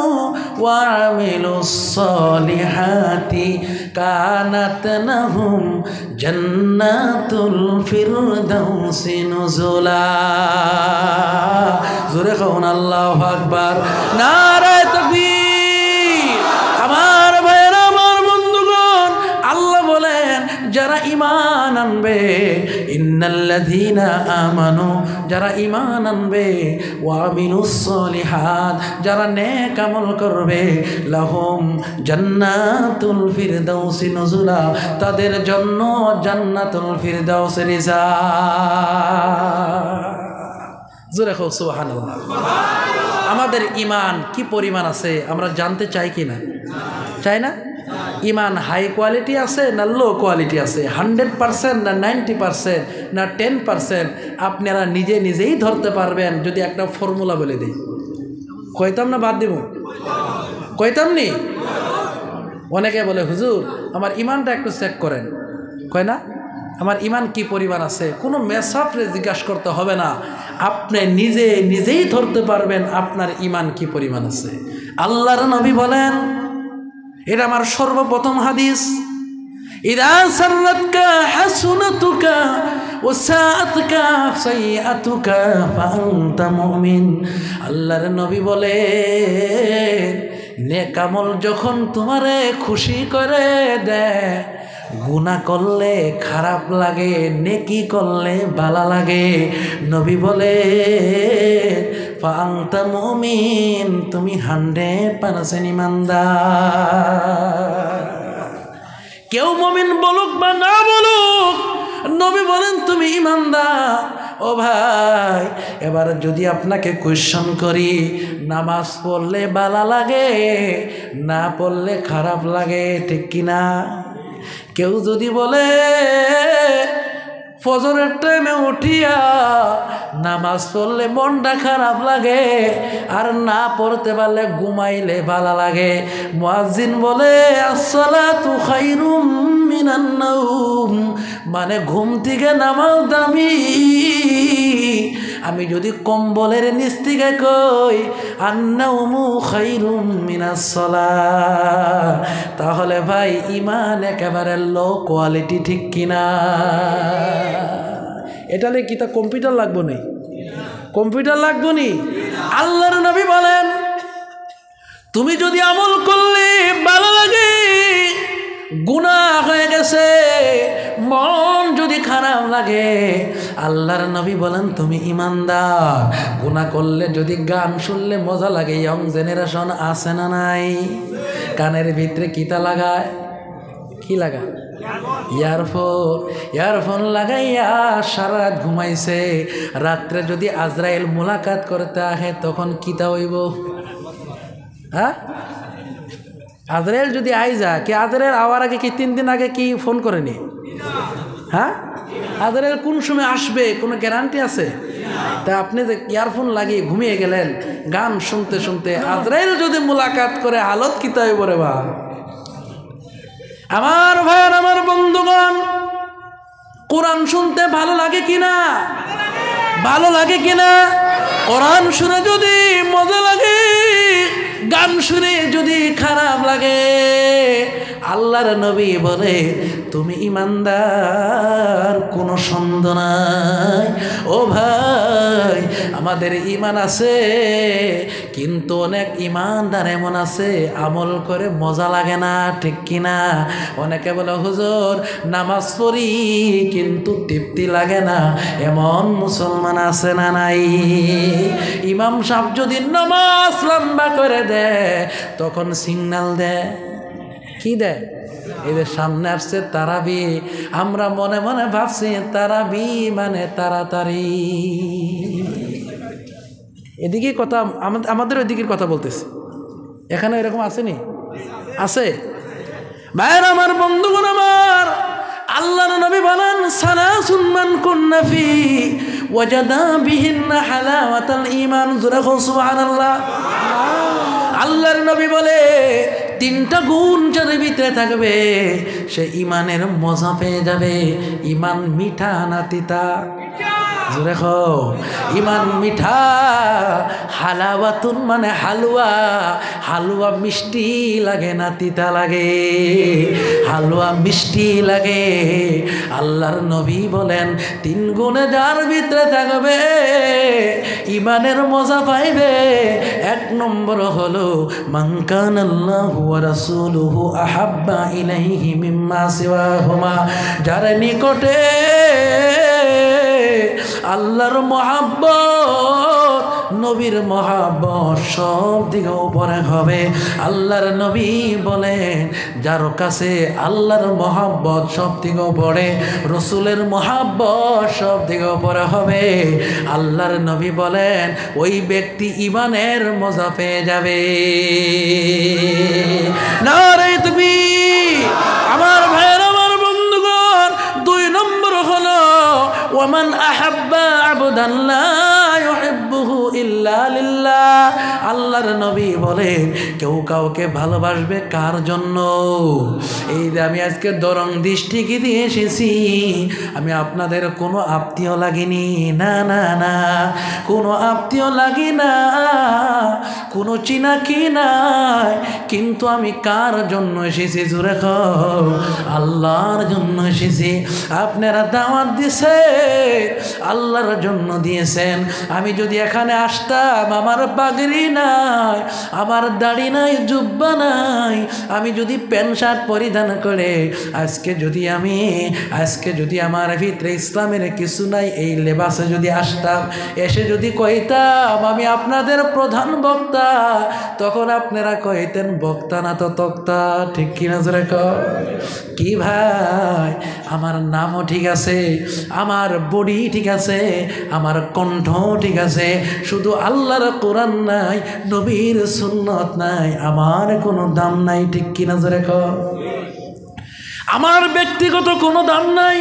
ওয়া আমিলুস সালিহাতি কানাত লাহুম জান্নাতুল ফিরদাউসি নুজুলা। জোরে কওন আল্লাহু আকবার, নারায়ে তাকবীর। আমার ভাইয়েরা, আমার বন্ধুগণ, আল্লাহ বলেন যারা ঈমান আনবে, ইন্নাল্লাযীনা আমানু, যারা ঈমান আনবে, ওয়া আমিলুস সালিহাত, যারা নেক আমল করবে, লাহুম জান্নাতুল ফিরদাউসি নুজুলা, তাদের জন্য জান্নাতুল ফিরদাউসের রিজাক। জোরে কও সুবহানাল্লাহ। আমাদের ঈমান কি পরিমাণ আছে আমরা জানতে চাই কিনা? চাই না? ঈমান হাই কোয়ালিটি আছে না লো কোয়ালিটি আছে? 100% না 90% না 10%? আপনারা নিজেই ধরতে পারবেন যদি একটা ফর্মুলা বলে দিই। কইতাম না বাদ দিব? কইতাম নি? অনেকে বলে হুজুর আমার ঈমানটা একটু চেক করেন, কয় না? আমার ইমান কি পরিমাণ আছে, কোনো মেসাফরে জিজ্ঞাসা করতে হবে না, আপনি নিজেই ধরতে পারবেন আপনার ইমান কি পরিমাণ আছে। আল্লাহর নবী বলেন, এটা আমার সর্বপ্রথম হাদিস, ইদা সাররাতকা হাসনাতুকা ওয়া সাআতকা সাইয়াতুকা ফাআনতা মুমিন। আল্লাহর নবী বলেন, নেক আমল যখন তোমারে খুশি করে দেয়, গুনাহ করলে খারাপ লাগে, নেকি করলে ভালো লাগে, নবী বলে ফাআনতা মুমিন, তুমি 100% ঈমানদার। কেউ মুমিন বলুক বা না বলুক, নবী বলেন তুমি ঈমানদার। ও ভাই, এবার যদি আপনাকে কোয়েশ্চন করি, নামাজ পড়লে ভালো লাগে, না পড়লে খারাপ লাগে, ঠিক কিনা? কেউ যদি বলে ফজরের টাইমে উঠিয়া নামাজ পড়লে মনটা খারাপ লাগে, আর না পড়তে পারলে ঘুমাইলে ভালো লাগে, মুয়াজ্জিন বলে আসসালাতু খায়রুম মিনান নাওম, মানে ঘুম থেকে নামাজ দামি। আমি যদি কম্বলের নিচ থেকে কই আন্নাউমু খায়রুম মিনাস সালাত, তাহলে ভাই ইমান একেবারে লো কোয়ালিটি, ঠিক কিনা? এটালে কি তা কম্পিউটার লাগবো নি? কম্পিউটার লাগবো নি? আল্লাহর নবী বলেন, তুমি যদি আমল করলে ভালো লাগে, গুনাহ হয়ে গেছে, মন যদি খারাপ লাগে, আল্লাহর নবী বলেন তুমি ঈমানদার। গুনাহ করলে যদি গান শুনলে মজা লাগে, ইয়ং জেনারেশন আছে না নাই? কানের ভিতরে কিতা লাগায়, কি লাগায়? ইয়ারফোন লাগাইয়া সারা রাত ঘুমাইছে, রাত্রে যদি আজরাইল মুলাকাত করতে আহে তখন কিতা হইব? হ্যাঁ, আজরাইল যদি আইজা, কি আজরাইল আওয়ার আগে কি 3 দিন আগে কি ফোন করেনি? হ্যাঁ, আজরাইল কোন সময় আসবে কোনো গ্যারান্টি আছে? তা আপনি যে ইয়ারফোন লাগিয়ে ঘুমিয়ে গেলেন গান শুনতে শুনতে, আজরাইল যদি মুলাকাত করে হালত কিতা হইব রে বা? আমার ভাইয়ের, আমার বন্ধুগণ, কোরআন শুনতে ভালো লাগে কিনা? ভালো লাগে কিনা? কোরআন শুনে যদি মজা লাগে, গান শুনে যদি খারাপ লাগে, আল্লাহর নবী বলে তুমি ঈমানদার, কোনো সন্দেহ নাই। ও ভাই, আমাদের ঈমান আছে, কিন্তু অনেক ঈমানদার এমন আছে আমল করে মজা লাগে না, ঠিক কিনা? অনেকে বলে হুজুর নামাজ পড়ি কিন্তু তৃপ্তি লাগে না, এমন মুসলমান আছে না নাই? ইমাম সাহেব যদি নামাজ লম্বা করে দেয় তখন সিগন্যাল দেয়, কি দেয়? এদের সামনে আসছে তারাবি, আমরা মনে মনে ভাবছি তারাবি মানে তাড়াতাড়ি। এদিকে কথা, আমাদের ওইদিকের কথা বলতেছি, এখানে এরকম আসেনি? আছে ভাইয়ের, আমার বন্ধুগণ আমার, আল্লাহর নবী বলেন সালাসুন মান কুন্না ফি ওয়াজাদা বিহিন্না হালাওয়াতাল ঈমান। জোরে বলো সুবহানাল্লাহ। আল্লাহর নবী বলে 3টা গুণ যার ভিতরে থাকবে সে ঈমানের মজা পেয়ে যাবে। ঈমান মিঠা না তিতা? জোরে কও, ঈমান মিঠা। হালাওয়াতুন মানে হালুয়া, হালুয়া মিষ্টি লাগে না তিতা লাগে? হালুয়া মিষ্টি লাগে। আল্লাহর নবী বলেন 3 গুণে যার ভিতরে থাকবে ঈমানের মজা পাইবে। 1 নম্বর হলো মান কানাল্লাহু ওয়া রাসূলুহু আহাব্বা ইলাইহি মিম্মা সিওয়াহুমা, যার নিকটে আল্লাহর মহাব্বত, নবীর মহাব্বত সব দিকে উপরে হবে। আল্লাহর নবী বলেন যার কাছে আল্লাহর মহাব্বত সব দিকে উপরে, রসুলের মহাব্বত সব দিকে উপরে হবে। আল্লাহর নবী বলেন ওই ব্যক্তি ঈমানের মজা পেয়ে যাবে। নারে তাকবীর। আমার ভাইয়ের, আমার বন্ধুগণ, 2 নম্বর হলো ওয়ামান আহাব্বা আবদান লা ইউহিব্বু ইউহিব্বুহু ইল্লা লিল্লাহ। আল্লাহর নবী বলেন কেউ কাউকে ভালোবাসবে কার জন্য? এই যে আমি আজকে দরং দৃষ্টিকে দিয়ে এসেছি, আমি আপনাদের কোনো আত্মীয় লাগিনি, না না না, কোনো আত্মীয় লাগি না, কোনো চিনাকি নাই, কিন্তু আমি কার জন্য এসেছি জোরে কও, আল্লাহর জন্য এসেছি। আপনারা দাওয়াত দিছে, আল্লাহর জন্য দিয়েছেন। আমি যদি এখানে আসতাম, আমার পাগড়ি নাই, আমার দাড়ি নাই, জুব্বা নাই, আমি যদি প্যান্ট শার্ট পরিধান করে আজকে যদি আমার ভিতরে ইসলামের কিছু নাই, এই লেবাসে যদি আসতাম, এসে যদি কইতাম আমি আপনাদের প্রধান বক্তা, তখন আপনারা কইতেন বক্তা না তো তক্তা। ঠিক কিনা জোরে কও? কি ভাই, আমার নামও ঠিক আছে, আমার বডি ঠিক আছে, আমার কণ্ঠ ঠিক আছে, শুধু আল্লাহর কোরআন নাই, নবীর সুন্নত নাই, আমার কোনো দাম নাই। ঠিক কিনা জোরে কও? আমার ব্যক্তিগত কোনো দাম নাই,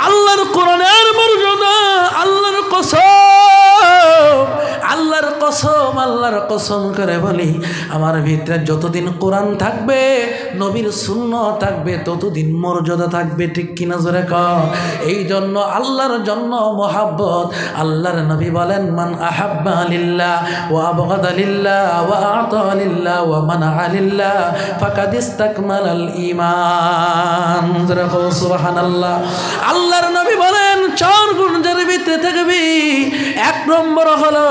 আল্লাহর কোরআনের মর্যাদা, আল্লাহর কসম, আল্লাহর কসম, আল্লাহর কসম করে বলি, আমার ভিতরে যতদিন কোরআন থাকবে, নবীর সুন্নাত থাকবে, ততদিন মর্যাদা থাকবে। ঠিক কিনা জোরে কও? এই জন্য আল্লাহর জন্য মহাব্বত। আল্লাহর নবী বলেন মান আহাব্বা লিল্লাহ ওয়া আবগাদা লিল্লাহ ওয়া আতা লিল্লাহ ওয়া মানা লিল্লাহ ফাকাদ ইসতাকমালাল ঈমান। সুবহানাল্লাহ। আল্লাহর নবী বলেন 4 গুণ যার ভিতরে থাকবি, 1 নম্বর হলো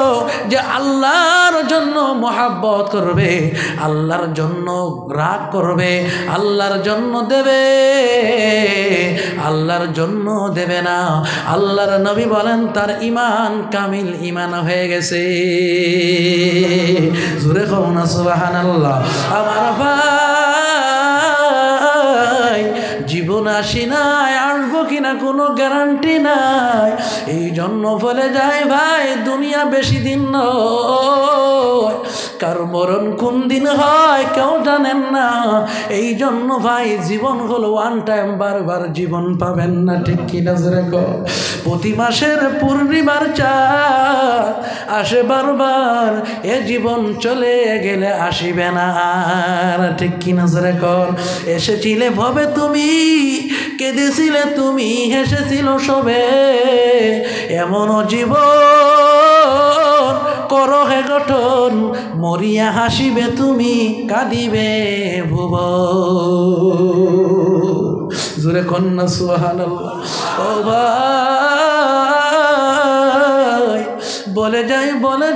যে আল্লাহর জন্য মহাব্বত করবে, আল্লাহর জন্য রাগ করবে, আল্লাহর জন্য দেবে, আল্লাহর জন্য দেবে না। আল্লাহর নবী বলেন তার ঈমান কামিল ঈমান হয়ে গেছে। জোরে কও না সুবহানাল্লাহ। আমার ভাই, জীবন আসি নাই, আসবো কিনা কোনো গ্যারান্টি নাই। এই জন্য বলে যায় ভাই, দুনিয়া বেশি দিন নয়, কার মরণ কোন দিন হয় কেউ জানেন না। এই জন্য ভাই, জীবন হলো ওয়ান টাইম, বারবার জীবন পাবেন না। ঠিক কিনা জোরে কও? প্রতি মাসের পূর্ণিমার চাঁদ আসে বারবার, এ জীবন চলে গেলে আসিবে না আর। ঠিক কিনা জোরে কও? এসেছিলে ভবে তুমি, কেঁদেছিলে তুমি, হেসেছিল সবে, এমনও জীবন করো হে গঠন, মরিয়া হাসিবে তুমি, কাঁদিবে ভুবন। জোরে কন্যা সুবহানাল্লাহ। ও ভাই, বলে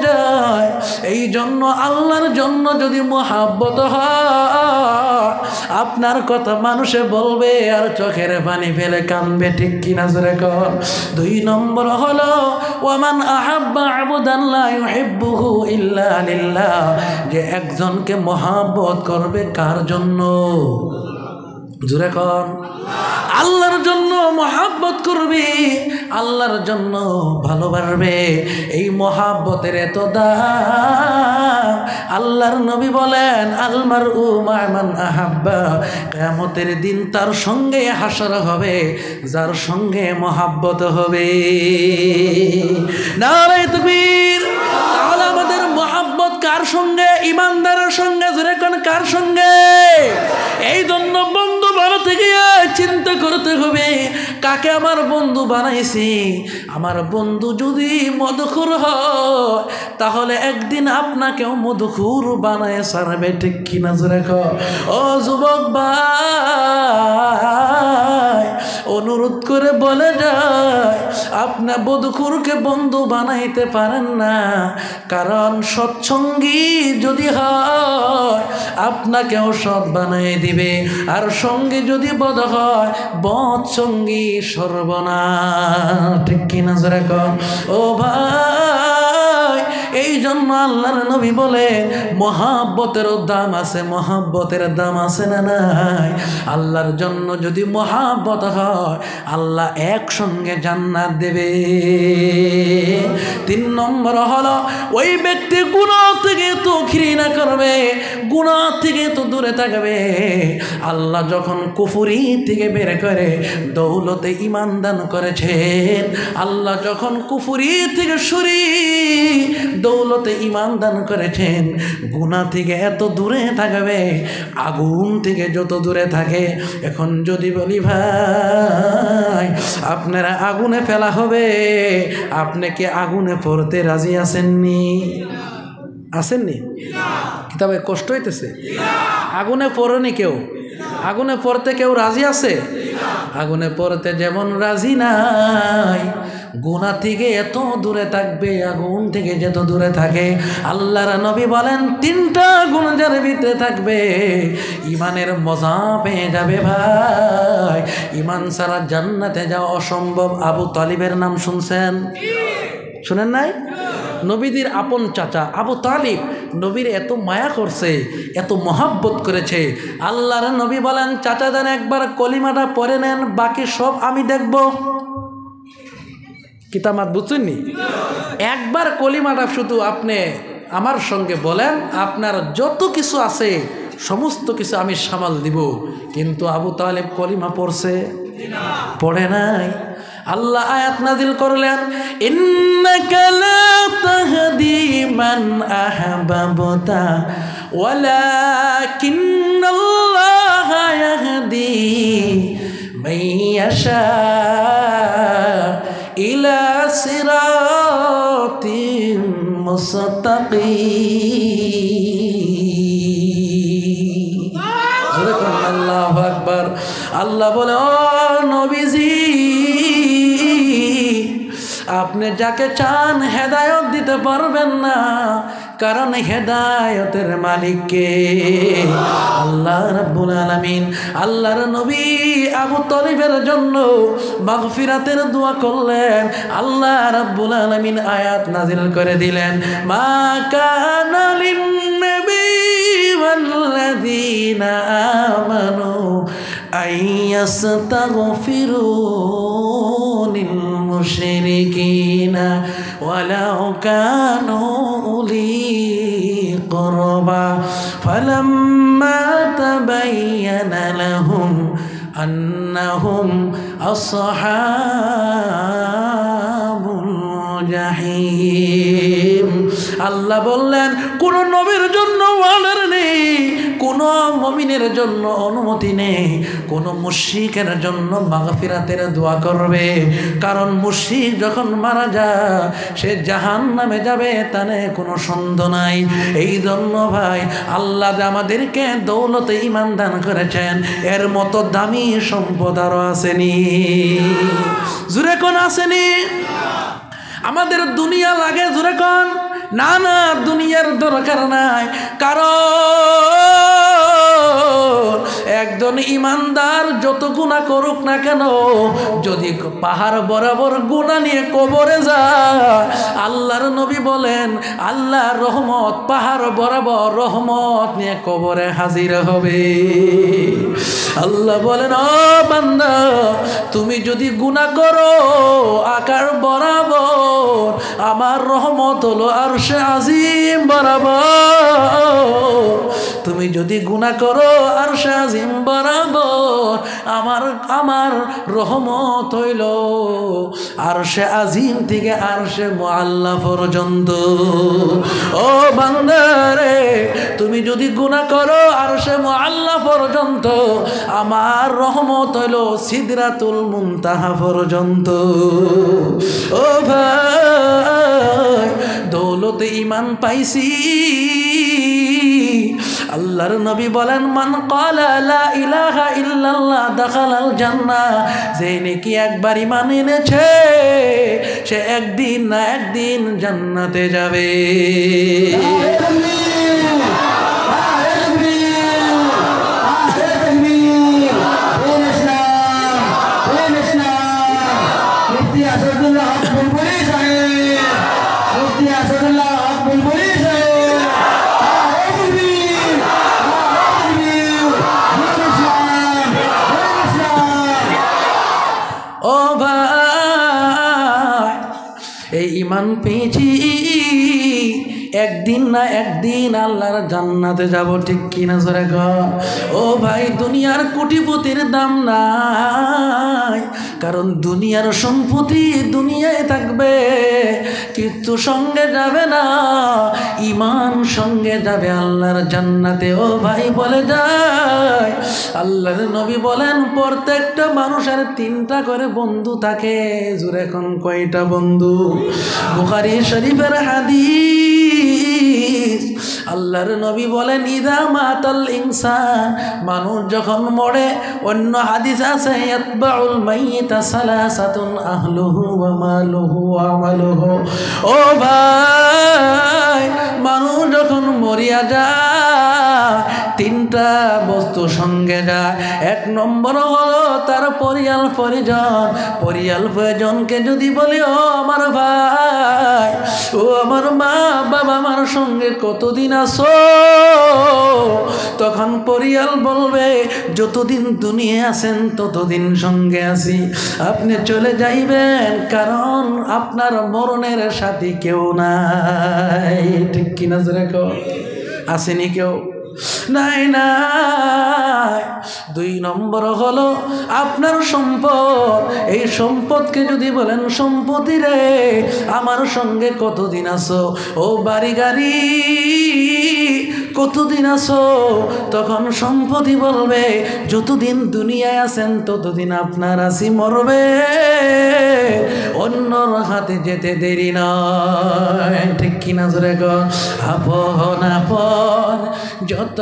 যায় এই জন্য আল্লাহর জন্য যদি মহাব্বত হয়, আপনার কথা মানুষে বলবে আর চোখের পানি ফেলে কাঁদবে। ঠিক কিনা জোরে কও? 2 নম্বর হলো ওয়ামান আহাব্বা আবদান লা ইউহিব্বুহু ইল্লা লিল্লাহ, যে একজনকে মহাব্বত করবে কার জন্য? জোরে কও? আল্লাহর জন্য মহাব্বত করবে, আল্লাহর জন্য ভালোবাসবে। এই মহাব্বতের এত দাম। আল্লাহর নবী বলেন আল মারউ মা মান আহাব্বা, কিয়ামতের দিন তার সঙ্গে হাসর হবে যার সঙ্গে মহাব্বত হবে। নারে তাকবীর। তাহলে আমাদের মহাব্বত কার সঙ্গে? ঈমানদারের সঙ্গে। জোরে কোন কার সঙ্গে? এই জন্য বন্ধু বানাতে গিয়ে চিন্তা করতে হবে কাকে আমার বন্ধু বানাইছি। আমার বন্ধু যদি মদখোর হয়, তাহলে একদিন আপনাকেও মদখোর বানায় ছাড়বে। ঠিক কিনা জোরে কও? ও যুবক ভাই, অনুরোধ করে বলে যায়, আপনার মদখোরকে বন্ধু বানাইতে পারেন না, কারণ সৎসঙ্গী যদি হয় আপনাকেও সৎ বানাই দিবে, আর সঙ্গী যদি বদ হয়, বদ সঙ্গী সর্বনাশ। ঠিক কিনা জোরে কও? ও ভাই, এই জন্য আল্লাহর নবী বলে মহাব্বতেরও দাম আছে, মহাব্বতের দাম আছে না নাই? আল্লাহর জন্য যদি মহাব্বত হয়, আল্লাহ একসঙ্গে জান্নাত দেবে। 3 নম্বর হলো ওই ব্যক্তি গুনাহ থেকে তো ঘৃণা করবে, গুনাহ থেকে তো দূরে থাকবে। আল্লাহ যখন কুফরি থেকে বের করে দৌলতে ঈমান দান করেছেন, আল্লাহ যখন কুফরি থেকে সরিয়ে দৌলতে ঈমান দান করেছেন, গুনাহ থেকে এত দূরে থাকবে আগুন থেকে যত দূরে থাকে। এখন যদি বলি ভাই আপনারা আগুনে ফেলা হবে, আপনি কি আগুনে পড়তে রাজি আছেননি? আসেননি? কিতাবে কষ্ট হইতেছে? আগুনে পড়েনি কেউ? আগুনে পড়তে কেউ রাজি আছে? আগুনে পড়তে যেমন রাজি নাই, গুনাহ থেকে এত দূরে থাকবে আগুন থেকে যত দূরে থাকে। আল্লাহর নবী বলেন তিনটা গুণ যার ভিতরে থাকবে ইমানের মজা পেয়ে যাবে ভাই। ইমান ছাড়া জান্নাতে যাওয়া অসম্ভব। আবু তালিবের নাম শুনছেন? শুনেন নাই? নবীদের আপন চাচা আবু তালিব নবীর এত মায়া করছে, এত মহাব্বত করেছে। আল্লাহর নবী বলেন চাচাদের একবার কলিমাটা পড়ে নেন, বাকি সব আমি দেখব। কিতামাত বুঝছেননি? একবার কলিমাটা শুধু আপনি আমার সঙ্গে বলেন, আপনার যত কিছু আছে সমস্ত কিছু আমি সামাল দিব। কিন্তু আবু তালিব কলিমা পড়ছে? পড়ে নাই। আল্লাহ আয়াত নাজিল করলেন ইন্নাকা লা তাহদি মান আহবাবতা ওয়ালাকিন্নাল্লাহা ইয়াহদি মান ইয়াশা ইলা সিরাতিম মুস্তাকিম। আল্লাহু আকবার। আল্লাহ বলে ও নবীজি, আপনি যাকে চান হেদায়েত দিতে পারবেন না, কারণ হেদায়েতের মালিক কে? আল্লাহ রাব্বুল আলামিন। আল্লাহর নবী আবু তালিবের জন্য মাগফিরাতের দোয়া করলেন। আল্লাহ রাব্বুল আলামিন আয়াত নাজিল করে দিলেন মা কানা লিন-নবী ওয়াল্লাযীনা আমানু আইয়াস্তাগফিরু লিল-মুশরিকিনা ওয়ালাউ কানু উলি قربا فلما تبين لهم أنهم أصحاب الجحيم। আল্লাহ বললেন কোন নবীর জন্য ওয়ার্ডার নেই, কোন মুমিনের জন্য অনুমতি নেই কোন মুশরিকের জন্য মাগফিরাতের দোয়া করবে। কারণ মুশরিক যখন মারা যায় সে জাহান্নামে যাবে, তানে কোনো সন্দেহ নাই। এই জন্য ভাই আল্লাহ আমাদেরকে দৌলতে ঈমান দান করেছেন, এর মতো দামি সম্পদ আরো আসেনি। জুরে কোন আসেনি? আমাদের দুনিয়া লাগে জুরে কোন? না না, দুনিয়ার দরকার নাই। কারণ একজন ইমানদার যত গুনাহ করুক না কেন, যদি পাহাড় বরাবর গুনাহ নিয়ে কবরে যায়, আল্লাহর নবী বলেন আল্লাহর রহমত পাহাড় বরাবর রহমত নিয়ে কবরে হাজির হবে। আল্লাহ বলেন ও বান্দা, তুমি যদি গুনাহ করো আকার বরাবর, আমার রহমত হলো আরশে আজিম বরাবর। তুমি যদি গুনাহ করো আরশে আজিম বরাবর, আমার রহমত হইল আরশে আজিম থেকে আরশে মুআল্লা পর্যন্ত। ও বান্দারে, তুমি যদি গুনাহ করো আরশে মুআল্লা পর্যন্ত, আমার রহমত হইল সিদরাতুল মুনতাহা পর্যন্ত। ও ভাই, দৌলতে ঈমান পাইছি। আল্লাহর নবী বলেন মান ক্বালা লা ইলাহা ইল্লাল্লাহ দাখালাল জান্নাহ। যে নাকি একবার ঈমান এনেছে সে একদিন না একদিন জান্নাতে যাবে। ও ভাই, এই ঈমান পেয়েছি, একদিন না একদিন আল্লাহর জান্নাতে যাব, ঠিক কিনা জোরে কর। ও ভাই, দুনিয়ার কোটিপতির দাম নাই, কারণ দুনিয়ার সম্পত্তি দুনিয়ায় থাকবে, কিন্তু সঙ্গে যাবে না, ঈমান সঙ্গে যাবে আল্লাহর জান্নাতে। ও ভাই, বলে যায় আল্লাহর নবী বলেন প্রত্যেকটা মানুষের 3টা করে বন্ধু থাকে। জোরে কোন কয়টা বন্ধু? বুখারী শরীফের হাদিস। আল্লাহর নবী বলেন ইদা মাতাল ইনসান, মানুষ যখন মরে, অন্য হাদিস আছে ইয়াতবাউল মাইয়িতা সালাসাতুন আহলুহু ওয়া মালুহু ওয়া আমালুহু। ও ভাই, মানুষ যখন মরিয়া যায় 3টা বস্তু সঙ্গে যায়। 1 নম্বর হলো তার পরিয়াল পরিজন। পরিয়াল পরিজনকে যদি বলি ও আমার ভাই, ও আমার মা বাবা, আমার সঙ্গে কতদিন আছো, তখন পরিয়াল বলবে যতদিন দুনিয়া আছেন ততদিন সঙ্গে আছি। আপনি চলে যাইবেন, কারণ আপনার মরণের সাথী কেউ নাই, ঠিক কিনা জোরে কও? আসেনি কেউ? নাই নাই। 2 নম্বর হলো আপনার সম্পদ। এই সম্পদকে যদি বলেন সম্পত্তি রে আমার সঙ্গে কতদিন আছো, ও বাড়ি গাড়ি কতদিন আছো, তখন সম্পত্তি বলবে যতদিন দুনিয়ায় আছেন ততদিন আপনার আসি, মরবে অন্যর হাতে যেতে দেরি নয়, ঠিক কিনা জোরে গো? আপন আপন যত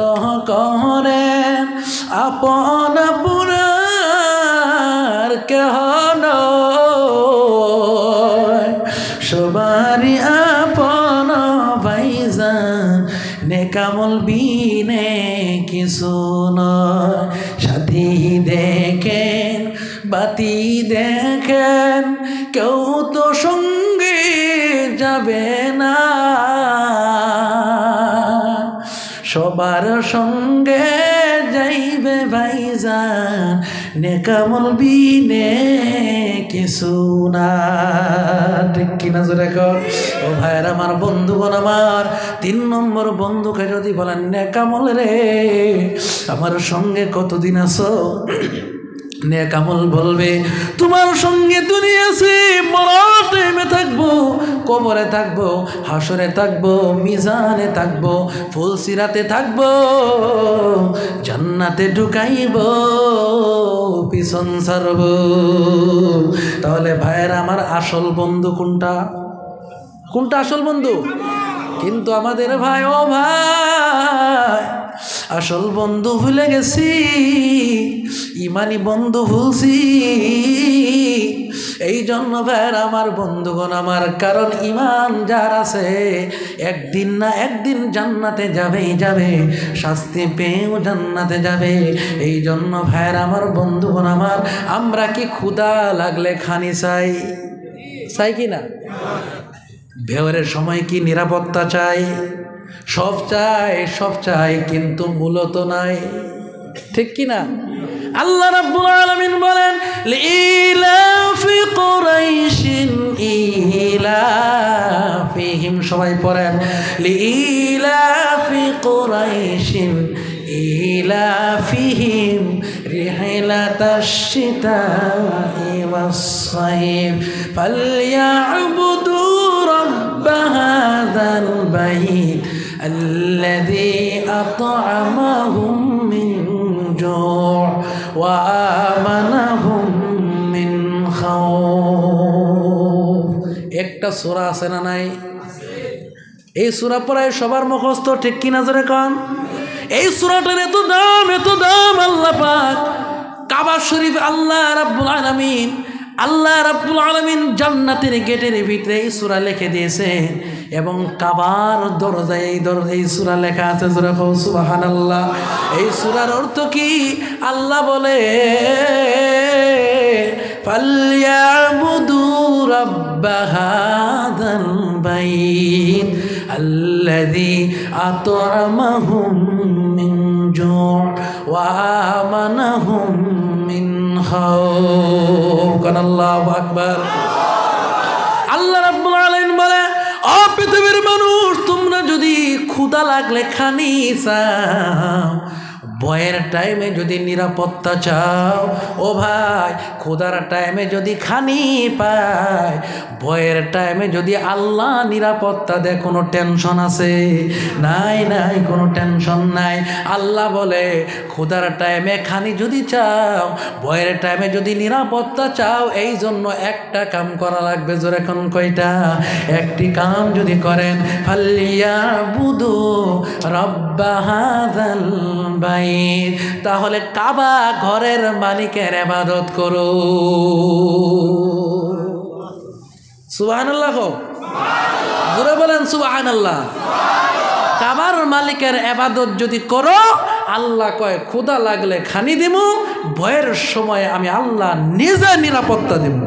করেন আপন আপনার কেহ নয়, সবারই আপন ভাইজান, নেকামল বিনে কিছু নয়। সাথী দেখেন বাতি দেখেন, কেউ তো সঙ্গে যাবে না, সবার সঙ্গে যাইবে ভাইজান, নেকামল বিনে কিছু না, ঠিক কিনা জোরে কর? ও ভাইয়ের আমার, বন্ধুগণ আমার, 3 নম্বর বন্ধুকে যদি বলেন নেকামল রে আমার সঙ্গে কতদিন আছো, নেকামল বলবে তোমার সঙ্গে দুনিয়া আছে, মরার টাইমে থাকবো, কবরে থাকবো, হাসরে থাকবো, মিজানে থাকবো, ফুলসিরাতে থাকবো, জান্নাতে ঢুকাইব, পিছন ছাড়ব। তাহলে ভাইয়ের আমার, আসল বন্ধু কোনটা? কোনটা আসল বন্ধু? কিন্তু আমাদের ভাই, ও ভাই, আসল বন্ধু ভুলে গেছি, ইমানি বন্ধু ভুলছি। এই জন্য ভাইয়ের আমার, বন্ধুগণ আমার, কারণ ইমান যার আছে একদিন না একদিন জান্নাতে যাবেই যাবে, শাস্তি পেয়েও জান্নাতে যাবে। এই জন্য ভাইয়ের আমার, বন্ধুগণ আমার, আমরা কি ক্ষুধা লাগলে খানি চাই? চাই কি না? বেহরের সময় কি নিরাপত্তা চাই? সব চাই, সব চাই, কিন্তু মূলত নাই, ঠিক কি না? আল্লাহ রাব্বুল আলামিন বলেন লিইলাফি কুরাইশিন ইলাফিহিম, সবাই পড়েন লিইলাফি কুরাইশিন ইলাফিহিম রিহলাতাশ শিতাই ওয়াস সাইফ ফালইয়াবুদু রাব্ব হাযাল বাইত আল্লাযী আত'আমাহুম মিন জু' ওয়া আমানাহুম মিন খাউফ। একটা সূরা আছে না নাই? এই সূরা পড়ায় সবার মুখস্থ, ঠিক কিনা জোরে কোন? এই সূরাটার এত দাম, এত দাম, আল্লাহ পাক কাবা শরীফ, আল্লাহ রাব্বুল আলামিন জান্নাতের গেটের ভিতরে এই সূরা লিখে দিয়েছে, এবং কাবার দরজায় এই সূরা লেখা আছে। জোরে কও সুবহানাল্লাহ। এই সূরার অর্থ কি? আল্লাহ বলে ফালইয়াবুদু রাব্ব হাযাল বাইত আল্লাযী আত'আমাহুম মিন জু' ওয়া আমানাহুম মিন খাউফ। আল্লাহু আকবার। আল্লাহ রাব্বুল আলামিন বলে, ও পৃথিবীর মানুষ, তোমরা ক্ষুধা লাগলে খানি চাও, ভয়ের টাইমে যদি নিরাপত্তা চাও, ও ভাই ক্ষুধার টাইমে যদি খানি পায়, ভয়ের টাইমে যদি আল্লাহ নিরাপত্তা দেয়, কোনো টেনশন আছে? নাই, নাই, কোনো টেনশন নাই। আল্লাহ বলে ক্ষুধার টাইমে খানি যদি চাও, ভয়ের টাইমে যদি নিরাপত্তা চাও, এই জন্য একটা কাম করা লাগবে। জোরে এখন কয়টা? একটি কাম যদি করেন, ফালিয়াবুদু রাব্বা হাযাল বাইত, তাহলে কাবা ঘরের মালিকের ইবাদত করো। সুবহানাল্লাহ, জোরে বলেন সুবহানাল্লাহ। কাবার মালিকের ইবাদত যদি করো, আল্লাহ কয় ক্ষুধা লাগলে খানি দেবো, ভয়ের সময় আমি আল্লাহ নিজে নিরাপত্তা দেব।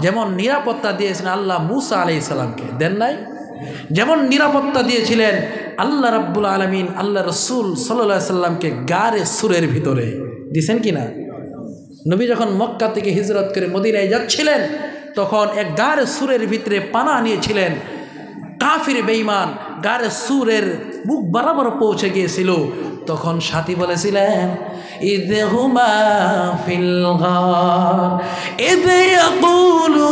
যেমন নিরাপত্তা দিয়েছিলেন আল্লাহ মুসা আলাইহিস সালামকে, দেন নাই? যেমন নিরাপত্তা দিয়েছিলেন আল্লাহ রাব্বুল আলামিন আল্লাহ রসুল সাল্লাল্লাহু আলাইহি সাল্লামকে গারে সুরের ভিতরে, দিছেন কিনা? নবী যখন মক্কা থেকে হিজরত করে মদিনায় যাচ্ছিলেন, তখন এক গারে সুরের ভিতরে পানা নিয়েছিলেন। কাফির বেঈমান গারে সুরের বুক বরাবর পৌঁছে গিয়েছিল। তখন সাথী বলেছিলেন, ইযে হুমা ফিল গার ইযে ইয়াকুলু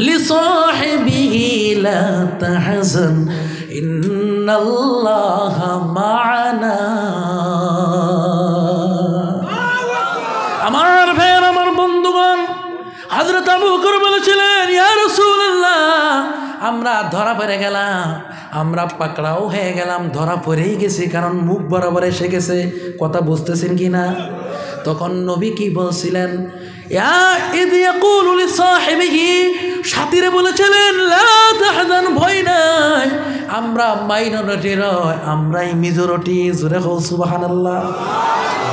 লিসাহিবিহি লা তাহজান ইন্নাল্লাহা মা'ানা। আমার ভাইয়ের, আমার বন্ধুগণ, হযরত আবু বকর বলেছিলেন, ইয়া রাসূলুল্লাহ, আমরা ধরা পড়ে গেলাম, আমরা পাকড়াও হয়ে গেলাম, ধরা পড়েই গেছি, কারণ মুখ বরাবর এসে গেছে। কথা বুঝতেছেন কি না? তখন নবী কি বলছিলেন? সাথীরে বলেছিলেন, লা তাহজান, ভয় নাই, আমরা মাইনরিটি নয়, আমরাই মেজরিটি। জোরে হও সুবহানাল্লাহ।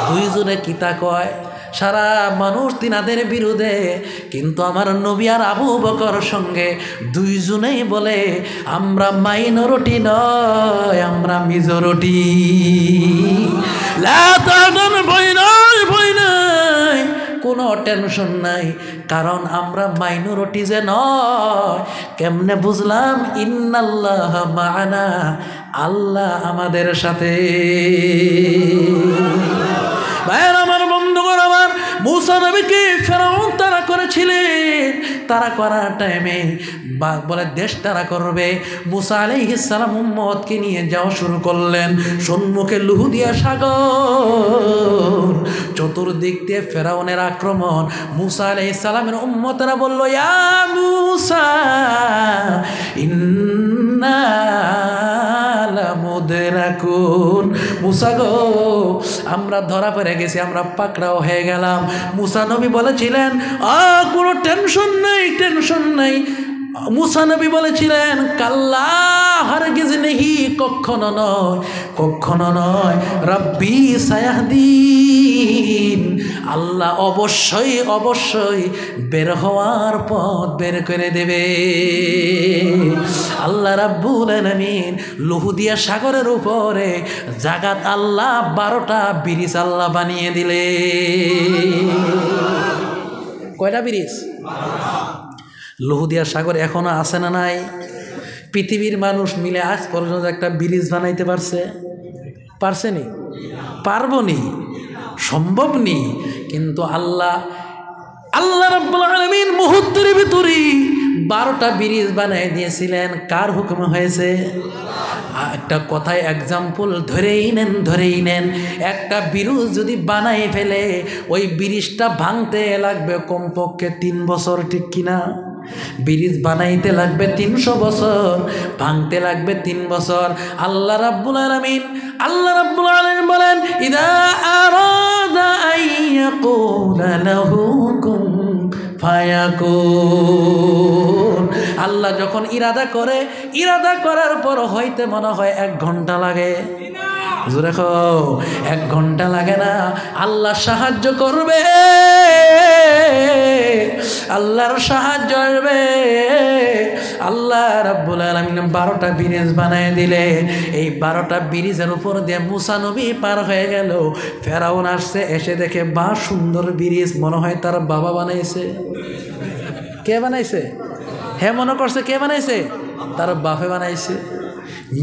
দুইজনে কিতা কয়, সারা মানুষ তিনাদের বিরুদ্ধে, কিন্তু আমার নবী আর আবু বকর সঙ্গে দুইজনেই বলে আমরা মাইনরিটি নয়, আমরা মেজরিটি। লা তাহজান, ভয় নাই, ভয় নাই, কোনো টেনশন নাই, কারণ আমরা মাইনরিটি যে নয়। কেমনে বুঝলাম? ইন্নাল্লাহা মা'ানা, আল্লাহ আমাদের সাথে। ভাইয়ের আমার, বন্ধুগণ আমার, মুসা নবীকে ফেরাউন তাড়া করেছিলেন। তাড়া করার টাইমে বলে দেশ তাড়া করবে, মুসা আলাইহিস সালাম উম্মতকে নিয়ে যাওয়া শুরু করলেন। সম্মুখে লুহুদিয়া সাগর, চতুর্দিক দিয়ে ফেরাউনের আক্রমণ। মুসা আলাইহিস সালামের উম্মতরা বলল, ইয়া মুসা ইন্না লামুদরাকুন, মুসা গো, আমরা ধরা পড়ে গেছি, আমরা পাকড়াও হয়ে গেলাম। মুসা নবী বলেছিলেন, কোনো টেনশন নাই, টেনশন নাই। মুসা নবী বলেছিলেন, কাল্লা, হারগিজ নেহি, কখনো নয়, কখনো নয়, রাব্বি সায়াহদিন, আল্লাহ অবশ্যই অবশ্যই বের হওয়ার পথ বের করে দেবে। আল্লাহ রাব্বুল আলামিন লুহুদিয়া সাগরের উপরে জাগাত আল্লাহ 12টা ব্রিজ আল্লাহ বানিয়ে দিলে। কয়টা ব্রিজ? লুহুদিয়া সাগর এখনো আছে না নাই? পৃথিবীর মানুষ মিলে আজ পর্যন্ত একটা ব্রিজ বানাইতে পারছে? পারছেনি? পারবো নি? সম্ভব নি। কিন্তু আল্লাহ রাব্বুল আলামিন মুহূর্তের ভিতরে 12টা ব্রিজ বানাই দিয়েছিলেন। কার হুকুমে হয়েছে? একটা কথায় এক্সাম্পল ধরেই নেন, একটা ব্রিজ যদি বানাই ফেলে, ওই ব্রিজটা ভাঙতে লাগবে কমপক্ষে 3 বছর, ঠিক কিনা? ব্রিজ বানাইতে লাগবে 300 বছর, ভাঙতে লাগবে 3 বছর। আল্লাহ রাব্বুল আলামিন বলেন, ইদা আরাদা আইয়াকুলা লাহু কুন ফায়াকুন। আল্লাহ যখন ইরাদা করার পর হইতে মনে হয় 1 ঘন্টা লাগে। দেখো 1 ঘন্টা লাগে না, আল্লাহ সাহায্য করবে, আল্লাহর সাহায্য আসবে। আল্লাহ রাব্বুল আলামিন 12টা ব্রিজ বানায় দিলেন। এই 12টা ব্রিজের উপর দিয়ে মুসা নবী পার হয়ে গেল। ফেরাউন আসছে, এসে দেখে সুন্দর ব্রিজ, মনে হয় তার বাবা বানাইছে। কে বানাইছে? হে মনে করছে কে বানাইছে? তার বাপে বানাইছে।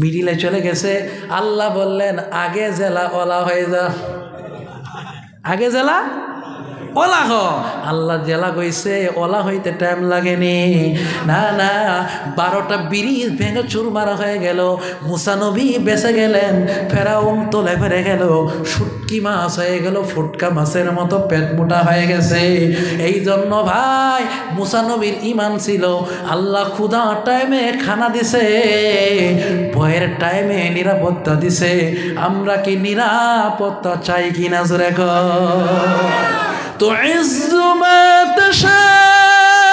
মিডিলে চলে গেছে। আল্লাহ বললেন আগে জেলা ওলা হয়ে যা, আগে জেলা ওলা হ। আল্লাহ জেলা কইছে ওলা হইতে টাইম লাগেনি। না না, 12টা ব্রিজ ভেঙে চুরমারা হয়ে গেল। মুসা নবী বেঁচে গেলেন, ফেরাউন তোলে ফেরে গেল, শুটকি মাছ হয়ে গেল, ফুটকা মাছের মতো পেট মোটা হয়ে গেছে। এই জন্য ভাই মুসা নবীর ইমান ছিল। আল্লাহ ক্ষুধা টাইমে খানা দিছে, ভয়ের টাইমে নিরাপত্তা দিছে। আমরা কি নিরাপত্তা চাই কিনা জোরে কর? تعز ما تشاء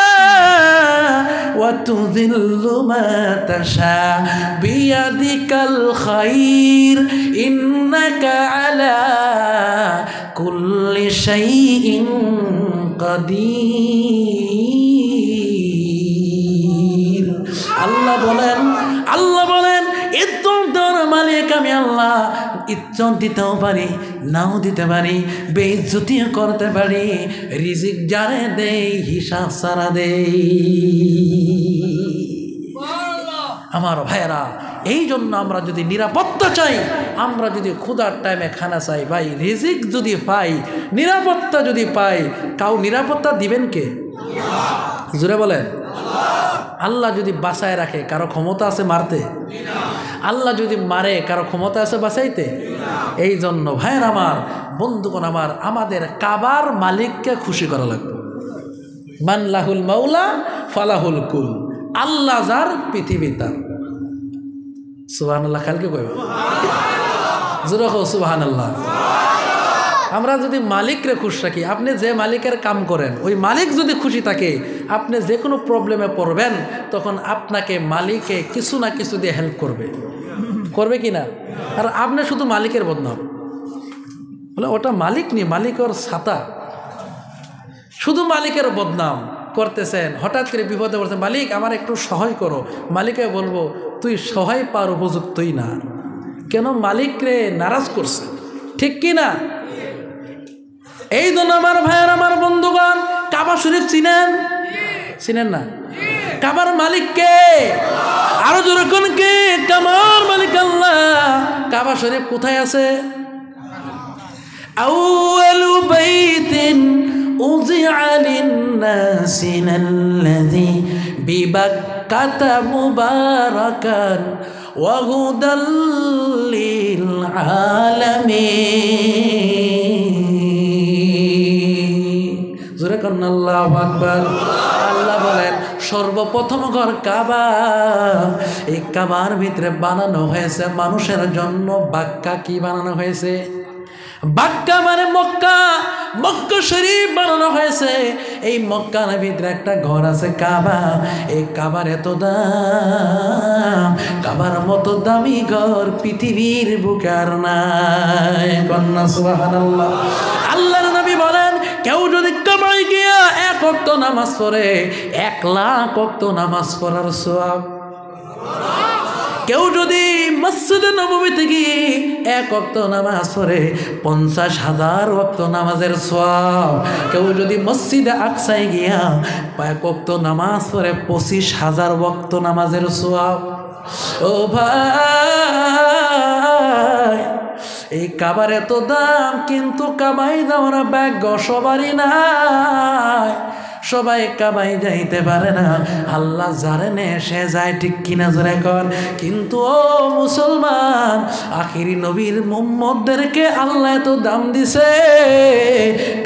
وتذل ما تشاء بيدك الخير إنك على كل شيء قدير। আল্লাহ বলেন ইজ্জতের মালিক আমি আল্লাহ। ইজ্জত দিতেও পারি, নাও দিতে পারি, বেইজ্জতিও করতে পারি। রিজিক যারে দেই হিসাব সারা দেই। আমার ভাইয়েরা, এই জন্য আমরা যদি নিরাপত্তা চাই, আমরা যদি ক্ষুধার টাইমে খানা চাই, ভাই রিজিক যদি পাই, নিরাপত্তা যদি পাই, কাউ নিরাপত্তা দিবেন কে? জোরে বলেন। আল্লাহ যদি বাঁচায় রাখে, কারো ক্ষমতা আছে মারতে? আল্লাহ যদি মারে, কারো ক্ষমতা আছে বাঁচাইতে? এই জন্য ভাইয়ের আমার, বন্ধুগণ আমার, আমাদের কাবার মালিককে খুশি করা লাগবে। মান লাহুল মাওলা ফালাহুল কুল। আল্লাহ যার পৃথিবী তার। সুবহানাল্লাহ। কালকে কইব জোরে কও সুবহানাল্লাহ। আমরা যদি মালিকরে খুশি রাখি, আপনি যে মালিকের কাম করেন ওই মালিক যদি খুশি থাকে, আপনি যে কোনো প্রবলেমে পড়বেন, তখন আপনাকে মালিকে কিছু না কিছু দিয়ে হেল্প করবে কি না? আর আপনি শুধু মালিকের বদনাম বলে, ওটা মালিক নেই, মালিক ওর ছাতা, শুধু মালিকের বদনাম করতেছেন। হঠাৎ করে বিপদে পড়ছেন, মালিক আমার একটু সহায় করো। মালিকে বলবো তুই সহায় পার উপযুক্তই না। কেন? মালিকরে নারাজ করছে, ঠিক কি না? এই জন্য আমার ভাইয়ের, আমার বন্ধুগণ, কাবা শরীফ চিনেন না? কাবার মালিক কে? আরো জোরে কোন কে? কাবার মালিক আল্লাহ। কাবা শরীফ কোথায় আছে? আউয়ালু বাইতিন উযিআ লিন-নাসি আল্লাযী বিবাক্কাতা মুবারাকান ওয়া হুদাল লিল আলামিন। জোরে কোন আল্লাহু আকবার। আল্লাহ বলেন সর্বপ্রথম ঘর কাবা। এই কাবার ভিতরে বানানো হয়েছে মানুষের জন্য। বাক্কা কি বানানো হয়েছে? বাক্কা মানে মক্কা, মক্কা শরীফ বানানো হয়েছে। এই মক্কার ভিতরে একটা ঘর আছে কাবা। এই কাবার এত দাম, কাবার মতো দামি ঘর পৃথিবীর বুকে আর নাই। কন্যা সুবহানাল্লাহ। আল্লাহর নবী বলেন, কেউ যদি কাবায় গিয়া 1 ওয়াক্ত নামাজ পড়ে, 1 লাখ ওয়াক্ত নামাজ পড়ার সওয়াব। কেউ যদি মসজিদে নববীতে গিয়ে 1 ওয়াক্ত নামাজ পড়ে, 50,000 ওয়াক্ত নামাজের সওয়াব। কেউ যদি মসজিদে আকসায় গিয়া 1 ওয়াক্ত নামাজ পড়ে, 25,000 ওয়াক্ত নামাজের সওয়াব। ও ভাই, এই কাবার এত দাম, কিন্তু কাবাই যাওয়ার ভাগ্য সবারই নাই। সবাই কাবাই যাইতে পারে না। আল্লাহ যারে নে সে যায়, ঠিক কিনা জোরে কর। কিন্তু ও মুসলমান, আখিরি নবীর মুহাম্মদদেরকে আল্লাহ এত দাম দিছে,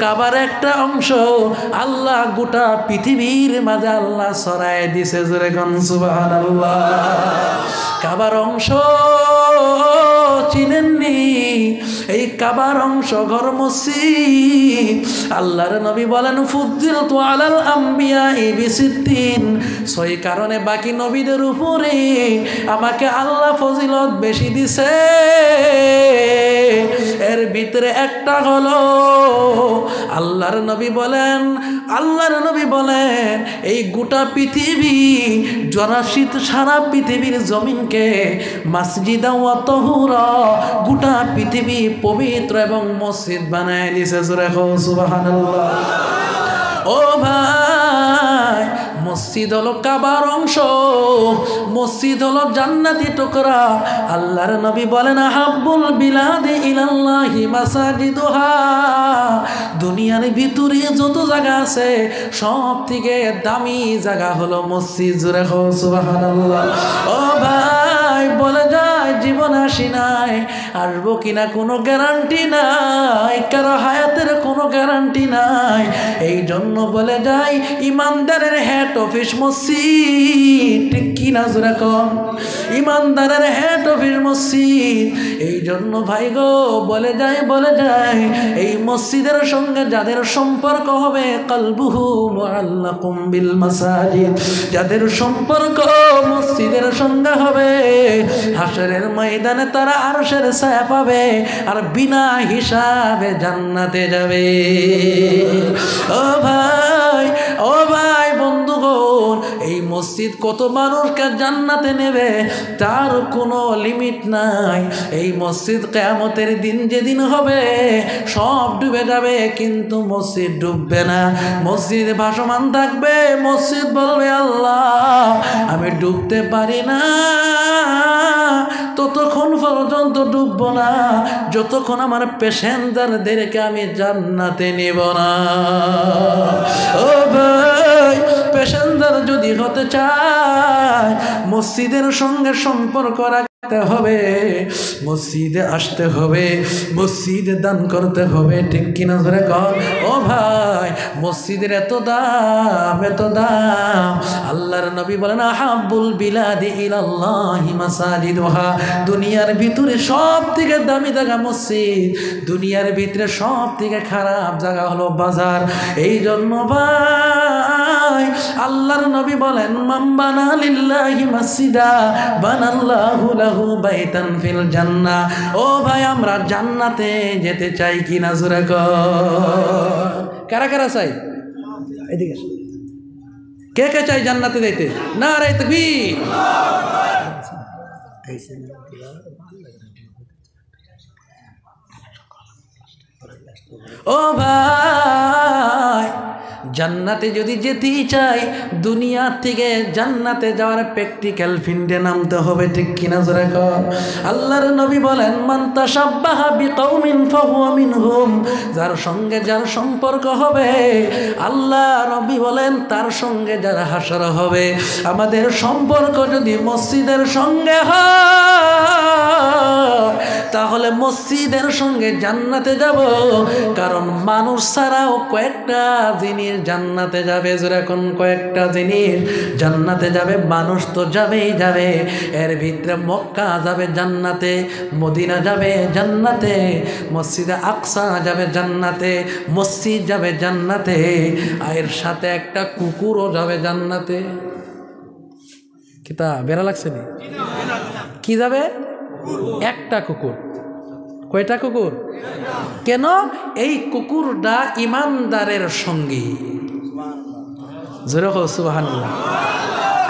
কাবার একটা অংশ আল্লাহ গোটা পৃথিবীর মাঝে আল্লাহ ছড়ায় দিছে। জোরে কর সুবহানাল্লাহ। কাবার অংশ চিনেননি? এই কাবার অংশ ঘর মসজিদ। আল্লাহর নবী বলেন, ফুদ্দিলতু আলাল আমবিয়াই বিসিত্তিন। 6 কারণে বাকি নবীদের উপরে আমাকে আল্লাহ ফজিলত বেশি দিছে। এর ভিতরে একটা হলো, আল্লাহর নবী বলেন এই গোটা পৃথিবী জরাশীত সারা পৃথিবীর জমিনকে মসজিদা ওয়া তাহুরা, গোটা পৃথিবী পবিত্র এবং মসজিদ বানায় দিয়েছে। জোরে কও সুবহানাল্লাহ। ও ভাই, মসজিদ হলো কাবার অংশ, মসজিদ হলো জান্নাতি টুকরা। আল্লাহর নবী বলেন হাব্বুল বিলাদি ইলাল্লাহি মাসাজিদুহা, দুনিয়ার ভিতরে যত জায়গা আছে সব থেকে দামি জায়গা হলো মসজিদ। জোরে হো সুবহানাল্লাহ। ও ভাই, বলে যায় জীবন আসি নাই, আসবো কিনা কোনো গ্যারান্টি নাই, কারো হায়াতের কোনো গ্যারান্টি নাই। এই জন্য বলে যায় ইমানদারের হেড অফিস মসজিদ, ঠিক কিনা জোরে কম? ইমানদারের হেড অফিস মসজিদ। এই জন্য ভাই গো বলে যায় এই মসজিদের সঙ্গে যাদের সম্পর্ক হবে কলবুহু মুআল্লাকুম বিল মাসাজিদ, যাদের সম্পর্ক মসজিদের সঙ্গে হবে হাশরের ময়দানে তারা আরশের ছায়া পাবে আর বিনা হিসাবে জান্নাতে যাবে। ও ভাই, ও ভাই, বন্ধুগণ, এই মসজিদ কত মানুষকে জান্নাতে নেবে তার কোনো লিমিট নাই। এই মসজিদ কিয়ামতের দিন যেদিন হবে সব ডুবে যাবে, কিন্তু মসজিদ ডুববে না। মসজিদ ভাসমান থাকবে, মসজিদ বলবে আল্লাহ আমি ডুবতে পারি না, ততক্ষণ পর্যন্ত ডুববো না যতক্ষণ আমার পেশেন্টারদেরকে আমি জান্নাতে নেব না। ও ভাই, পেশেন্টার যদি হতে চায় মসজিদের সঙ্গে সম্পর্ক রাখতে হবে, মসজিদে আসতে হবে, মসজিদে দান করতে হবে, ঠিক কিনা ধরে কর? ও ভাই, মসজিদের এত দাম, এত দাম। আল্লাহর নবী বলেন হাব্বুল বিলাদি ইলাল্লাহি মাসাজিদুহা, দুনিয়ার ভিতরে সব থেকে দামি জায়গা মসজিদ, দুনিয়ার ভিতরে সব থেকে খারাপ জায়গা হলো বাজার। এই জন্য ভাই আল্লাহর নবী বলেন মান বানা লিল্লাহি মাসজিদা বানাল্লাহু লাহু বাইতান ফিল জান্নাহ। ও ভাই, আমরা জান্নাতে যেতে চাই কিনা জোরে কর? কারা কারা চাই? এদিকে কে কে চাই জান্নাতে যেতে? নারে তাকবীর। ও ভাই, জান্নাতে যদি যেতেই চাই দুনিয়া থেকে জান্নাতে যাওয়ার প্র্যাকটিক্যাল ফিল্ডে নামতে হবে, ঠিক কিনা জোরে কর? আল্লাহর নবী বলেন মান তাশাব্বাহা বিকওমিন ফাহুয়া মিনহুম, যার সঙ্গে যার সম্পর্ক হবে আল্লাহ নবী বলেন তার সঙ্গে যার হাসর হবে। আমাদের সম্পর্ক যদি মসজিদের সঙ্গে হয় তাহলে মসজিদের সঙ্গে জান্নাতে যাব, কারণ মানুষ ছাড়াও কয়েকটা জিনিস জান্নাতে যাবে। যেরকম কয়েকটা জিনিস জান্নাতে যাবে, মানুষ তো যাবেই যাবে, এর ভিতরে মক্কা যাবে জান্নাতে, মদিনা যাবে জান্নাতে, মসজিদে আকসা যাবে জান্নাতে, মসজিদ যাবে জান্নাতে, এর সাথে একটা কুকুরও যাবে জান্নাতে। কিতা বেড়া লাগছে নি? কি যাবে? একটা কুকুর। কয়টা কুকুর? কেন? এই কুকুরটা ইমানদারের সঙ্গী। জোরে কও সুবহানাল্লাহ।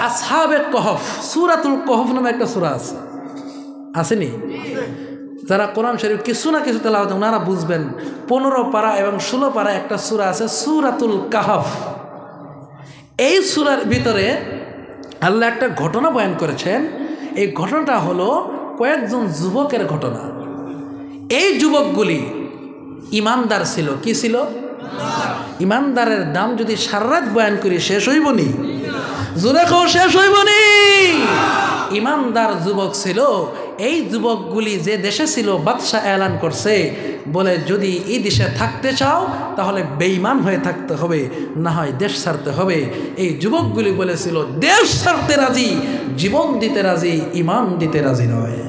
আসহাবে কহফ, সূরাতুল কহফ নামে একটা সূরা আছে, আসেনি? যারা কোরআন শরীফ কিছু না কিছু তেলাওয়াত ওনারা বুঝবেন। 15 পারা এবং 16 পারা একটা সূরা আছে সূরাতুল কাহফ। এই সূরার ভিতরে আল্লাহ একটা ঘটনা বয়ান করেছেন। এই ঘটনাটা হলো কয়েকজন যুবকের ঘটনা। এই যুবকগুলি ইমানদার ছিল। কি ছিল? ইমানদারের দাম যদি সারারাত বয়ান করি শেষ হইবনি? জোরে কও শেষ হইবনি? ইমানদার যুবক ছিল। এই যুবকগুলি যে দেশে ছিল বাদশাহ এলান করছে বলে যদি এই দেশে থাকতে চাও তাহলে বেঈমান হয়ে থাকতে হবে, না হয় দেশ ছাড়তে হবে। এই যুবকগুলি বলেছিল দেশ ছাড়তে রাজি, জীবন দিতে রাজি, ইমান দিতে রাজি নয়।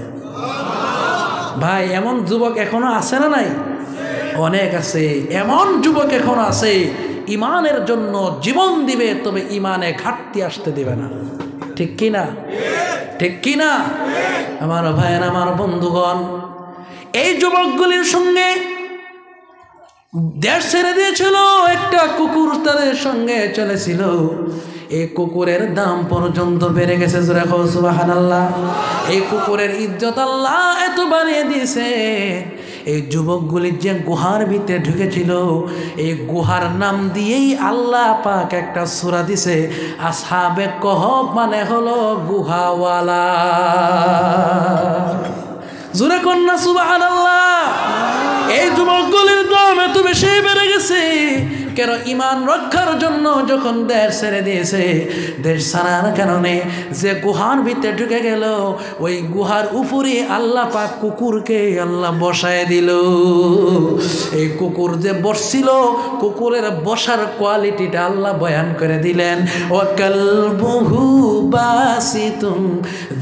ভাই, এমন যুবক এখনো আছে না নাই? অনেক আছে। এমন যুবক এখনো আছে ইমানের জন্য জীবন দিবে, তবে ইমানে ঘাটতি আসতে দিবে না। ঠিক কিনা? ঠিক কিনা? আমার ভাইয়ের, আমার বন্ধুগণ, এই যুবকগুলির সঙ্গে দেশ ছেড়ে দিয়েছিল, একটা কুকুর তাদের সঙ্গে চলেছিল। এই কুকুরের দাম পর্যন্ত বেড়ে গেছে। জোরে কও সুবহানাল্লাহ। এই কুকুরের ইজ্জত আল্লাহ এত বাড়িয়ে দিয়েছে, এই যুবকগুলি যে গুহার ভিতরে ঢুকেছিল, এই গুহার নাম দিয়েই আল্লাহ পাক একটা সূরা দিছে, আসহাবে কহফ মানে হলো গুহাওয়ালা। জোরে কন্যা সুবহানাল্লাহ। এই যুবকগুলির দাম এত বেশি বেড়ে গেছে কেন? ইমান রক্ষার জন্য যখন দেশ ছেড়ে দিয়েছে, দেশ ছাড়ার কারণে যে গুহার ভিতরে ঢুকে গেল, ওই গুহার উপরে আল্লাহ পাক কুকুরকে আল্লাহ বসায় দিল। এই কুকুর যে বসছিল, কুকুরের বসার কোয়ালিটিটা আল্লাহ বয়ান করে দিলেন। ওয়াকালবুহু বাসিতুম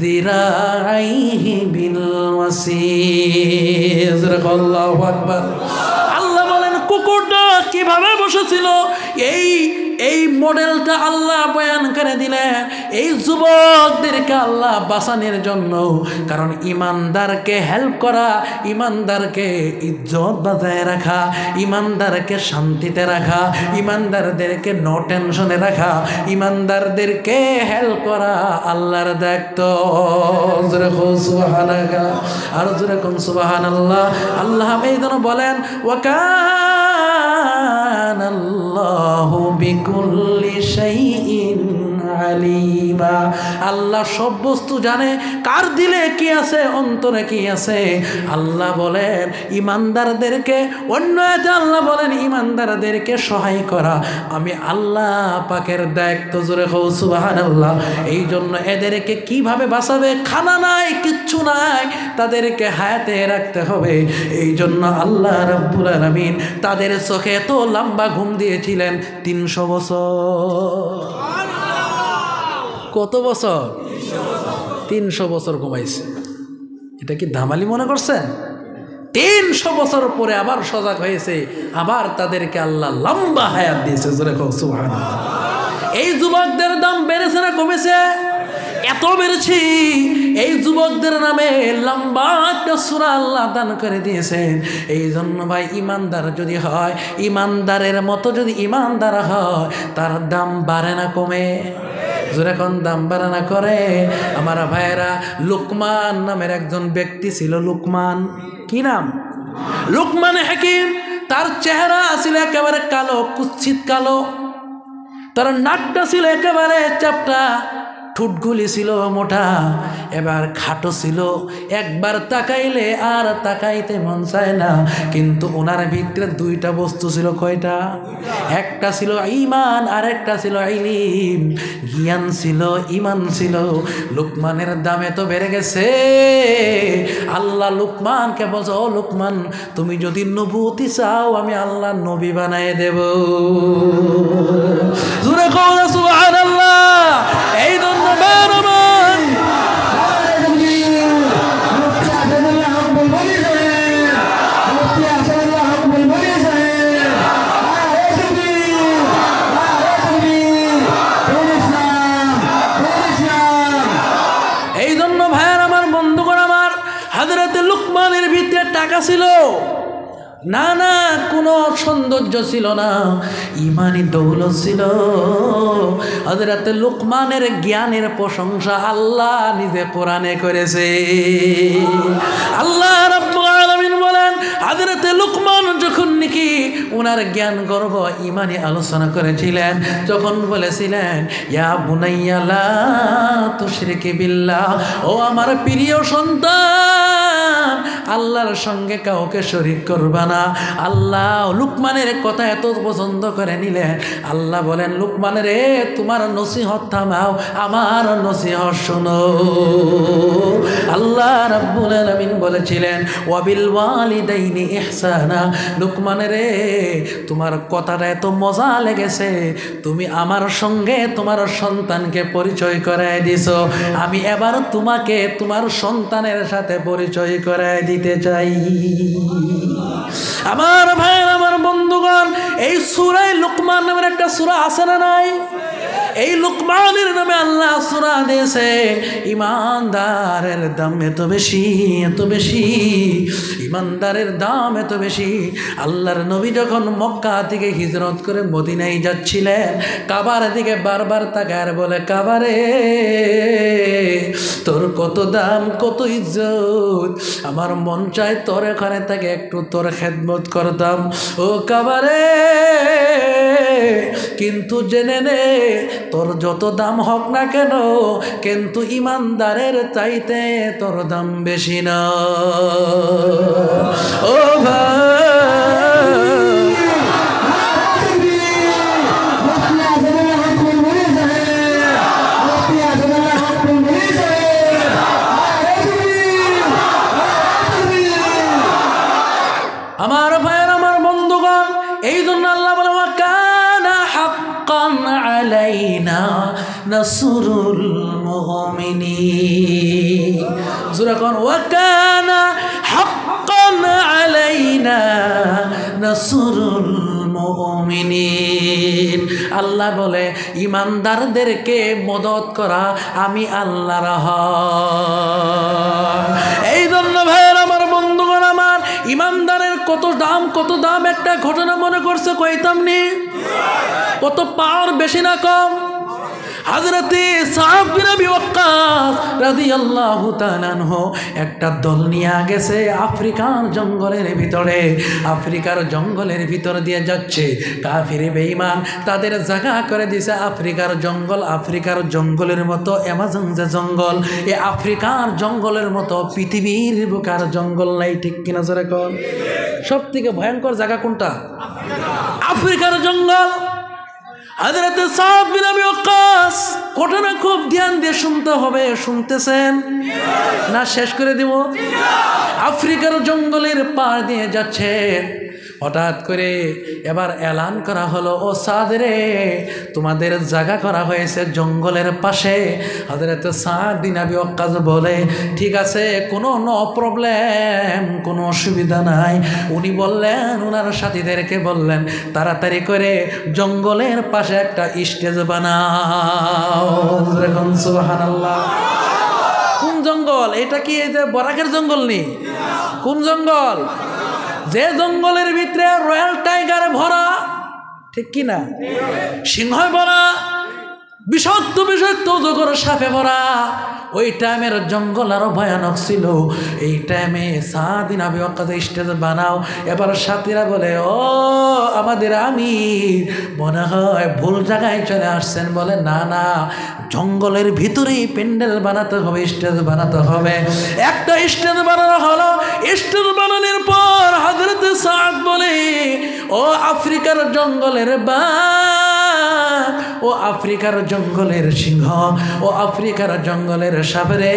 যিরাইহি বিল ওয়াসির। আল্লাহু আকবার। আল্লাহ বলেন কুকুরটা কিভাবে বসেছিল, এই মডেলটা আল্লাহ বয়ান করে দিলেন এই যুবকদেরকে আল্লাহ বাঁচানোর জন্য। কারণ ইমানদারকে হেল্প করা, ইমানদারকে ইজ্জত বজায় রাখা, ইমানদারকে শান্তিতে রাখা, ইমানদারদেরকে নো টেনশনে রাখা, ইমানদারদেরকে হেল্প করা আল্লাহর দায়িত্ব। আর যেরকম সুবহানাল্লাহ। আল্লাহ এই জন্য বলেন ওয়াকানাল্লাহু বিকুল্লি শাইইন আলিমা। আল্লাহ সব বস্তু জানে, কার দিলে কি আছে, অন্তরে কি আছে। আল্লাহ বলেন ইমানদারদেরকে, অন্য আয়াতে আল্লাহ বলেন ইমানদারদেরকে সহায় করা আমি আল্লাহ পাকের দায়িত্ব। জোরে হও সুবহানাল্লাহ। এই জন্য এদেরকে কিভাবে বাঁচাবে? খানা নাই, কিচ্ছু নাই, তাদেরকে হায়াতে রাখতে হবে। এই জন্য আল্লাহ রাব্বুল আলামিন তাদের চোখে এত লম্বা ঘুম দিয়েছিলেন 300 বছর। কত বছর? 300 বছর ঘুমাইছে। এটা কি ধামালি মনে করছেন? 300 বছর পরে আবার সজাগ হয়েছে, আবার তাদেরকে আল্লাহ লম্বা হায়াত দিয়েছে। জোরে কও সুবহানাল্লাহ। এই যুবকদের দাম বেড়েছে না কমেছে? এত বেড়েছি, এই যুবকদের নামে লম্বা একটা সূরা আল্লাহ দান করে দিয়েছেন। এই জন্য ভাই ইমানদার যদি হয়, ইমানদারের মতো যদি ইমানদার হয়, তার দাম বাড়ে না কমে? যেরকম দাম বাড়া না করে। আমার ভাইয়েরা, লুকমান নামের একজন ব্যক্তি ছিল। লুকমান, কি নাম? লুকমান হাকিম। তার চেহারা ছিল একেবারে কালো, কুৎসিত কালো। তার নাকটা ছিল একেবারে চাপটা, ঠুটগুলি ছিল মোটা, এবার খাটো ছিল। একবার তাকাইলে আর তাকাইতে মন চায় না। কিন্তু ওনার ভিতরে দুইটা বস্তু ছিল। কয়টা? একটা ছিল ঈমান আর একটা ছিল ইলম। জ্ঞান ছিল, ঈমান ছিল। লুকমানের দামে তো বেড়ে গেছে। আল্লাহ লুকমানকে বলছে, ও লুকমান, তুমি যদি নবুয়তি চাও আমি আল্লাহ নবী বানায় দেব। জোরে কও না সুবহানাল্লাহ। এই জন্য টাকা ছিল না, না কোনো সৌন্দর্য ছিল না, ইমানি দৌলত ছিল। হযরত লুকমানের জ্ঞানের প্রশংসা আল্লাহ নিজে কোরআনে করেছে। আল্লাহ রাব্বুল আলামিন বলেন, হযরত লুকমান যখন নাকি ওনার জ্ঞান গর্ব ইমানি আলোচনা করেছিলেন, যখন বলেছিলেন ইয়া বুনাইয়া লা তুশরিক বিল্লাহ, ও আমার প্রিয় সন্তান, আল্লাহর সঙ্গে কাউকে শরীক করবা না। আল্লাহ লুকমানের কথা এত পছন্দ করে নিলেন। আল্লাহ বলেন, লুকমানের তোমার নসিহত থামাও, আমার নসিহত শোনো। আল্লাহ রাব্বুল আলামিন বলেছিলেন ওয়াবিল ওয়ালিদাইনি ইহসানা। লুকমানের তোমার কথাটা এত মজা লেগেছে, তুমি আমার সঙ্গে তোমার সন্তানকে পরিচয় করায় দিছো, আমি এবার তোমাকে তোমার সন্তানের সাথে পরিচয় করায় দিতে চাই। আমার ভাই, আমার বন্ধুগণ, এই সূরা লুকমান নামের একটা সূরা আছে না নাই? এই লুকমানের নামে আল্লাহ সূরা দিয়েছে, ইমানদারের দাম এত বেশি, এত বেশি, ইমানদারের দাম এত বেশি। আল্লাহর নবী যখন মক্কা থেকে হিজরত করে মদিনায় যাচ্ছিলেন, কাবার দিকে বারবার তাকায় বলে, কাবারে তোর কত দাম, কত ইজ্জত, আমার মন চায় তোর এখানে থেকে একটু তোর খেদমত করতাম। ও কাবারে, কিন্তু জেনে নে তোর যত দাম হোক না কেন, কিন্তু ইমানদারের চাইতে তোর দাম বেশি না। ও ভাই, আমার ভাইয়ের, আমার বন্ধুগণ, এই জন্য আল্লাহ বলে, ওয়াকানা হাক্কান আলাইনা নাসরুল মুমিনিন। সূরা কোন, ওয়াকানা হাক্কান আলাইনা নাসরুল মুমিনিন। আল্লাহ বলে, ইমানদারদেরকে মদদ করা আমি আল্লাহর হক। এই জন্য ভাইয়ের, আমার বন্ধুগণ, আমার ইমানদারের কত দাম, কত দাম, একটা ঘটনা মনে করছে কইতাম নি? কত পাওয়ার বেশি না কম? হযরতে সাদ বিন আবি ওয়াক্কাস রাদিয়াল্লাহু তাআলা আনহু একটা দল নিয়ে গেছে আফ্রিকার জঙ্গলের ভিতরে। আফ্রিকার জঙ্গলের ভিতর দিয়ে যাচ্ছে কাফির বেঈমান, তাদের জায়গা করে দিয়েছে আফ্রিকার জঙ্গল। আফ্রিকার জঙ্গলের মতো অ্যামাজন যে জঙ্গল, এই আফ্রিকার জঙ্গলের মতো পৃথিবীর বুকার জঙ্গল নাই, ঠিক কিনা জোরে কোন? সব থেকে ভয়ঙ্কর জায়গা কোনটা? আফ্রিকার জঙ্গল। হযরতে সাদ বিন আবি ওয়াক্কাস, ঘটনা খুব ধ্যান দিয়ে শুনতে হবে। শুনতেছেন না? শেষ করে দিব। আফ্রিকার জঙ্গলের পার দিয়ে যাচ্ছে, হঠাৎ করে এবার এলান করা হলো, ও সাদ রে, তোমাদের জায়গা করা হয়েছে জঙ্গলের পাশে। হযরত সাদ বিন আবি ওয়াক্কাস বলে, ঠিক আছে, কোনো নো প্রবলেম, কোনো অসুবিধা নাই। উনি বললেন, ওনার সাথীদেরকে বললেন, তাড়াতাড়ি করে জঙ্গলের পাশে একটা স্টেজ বানাও। সুবহানাল্লাহ। কোন জঙ্গল এটা? কি এই যে বরাকের জঙ্গল নেই? কোন জঙ্গল? যে জঙ্গলের ভিতরে রয়্যাল টাইগারে ভরা, ঠিক কি না? সিংহ ভরা, বিষাক্ত বিষাক্ত অজগর সাপে ভরা। ওই টাইমের জঙ্গল আরো ভয়ানক ছিল। এই টাইমে সাদ বিন আবি ওয়াক্কাস স্টেজ বানাও। এবার সাথীরা বলে, ও আমাদের আমির, মনে হয় ভুল জায়গায় চলে আসছেন। বলে, না না, জঙ্গলের ভিতরেই প্যান্ডেল বানাতে হবে, স্টেজ বানাতে হবে। একটা স্টেজ বানানো হলো। স্টেজ বানানোর পর হযরত সাদ বলে, ও আফ্রিকার জঙ্গলের বাঘ, ও আফ্রিকার জঙ্গলের সিংহ, ও আফ্রিকার জঙ্গলের সাপরে,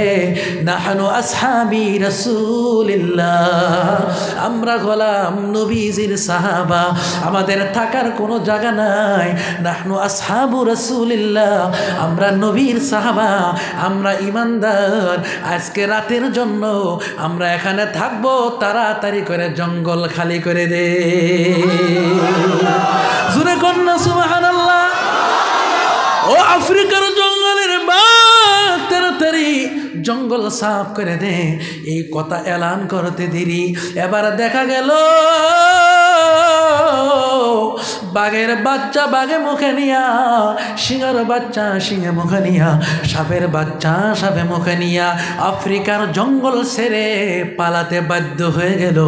নাহনু আসহাবি রাসূলিল্লাহ, আমরা গোলাম নবীজির সাহাবা, আমাদের থাকার কোনো জায়গা নাই। নাহনু আসহাবু রাসূলিল্লাহ, আমরা নবীর সাহাবা, আমরা ইমানদার। আজকে রাতের জন্য আমরা এখানে থাকবো, তাড়াতাড়ি করে জঙ্গল খালি করে দে। জোরে কন্যা সুবহানাল্লাহ। ও আফ্রিকার জঙ্গলের বাঘ, তাড়াতাড়ি জঙ্গল সাফ করে দে। এই কথা এলান করতে দেরি। এবার দেখা গেল বাঘের বাচ্চা বাঘে মুখে নিয়া, সিংহের বাচ্চা সিংহে মুখে নিয়া, সাপের বাচ্চা সাপে মুখে নিয়া আফ্রিকার জঙ্গল ছেড়ে পালাতে বাধ্য হয়ে গেল।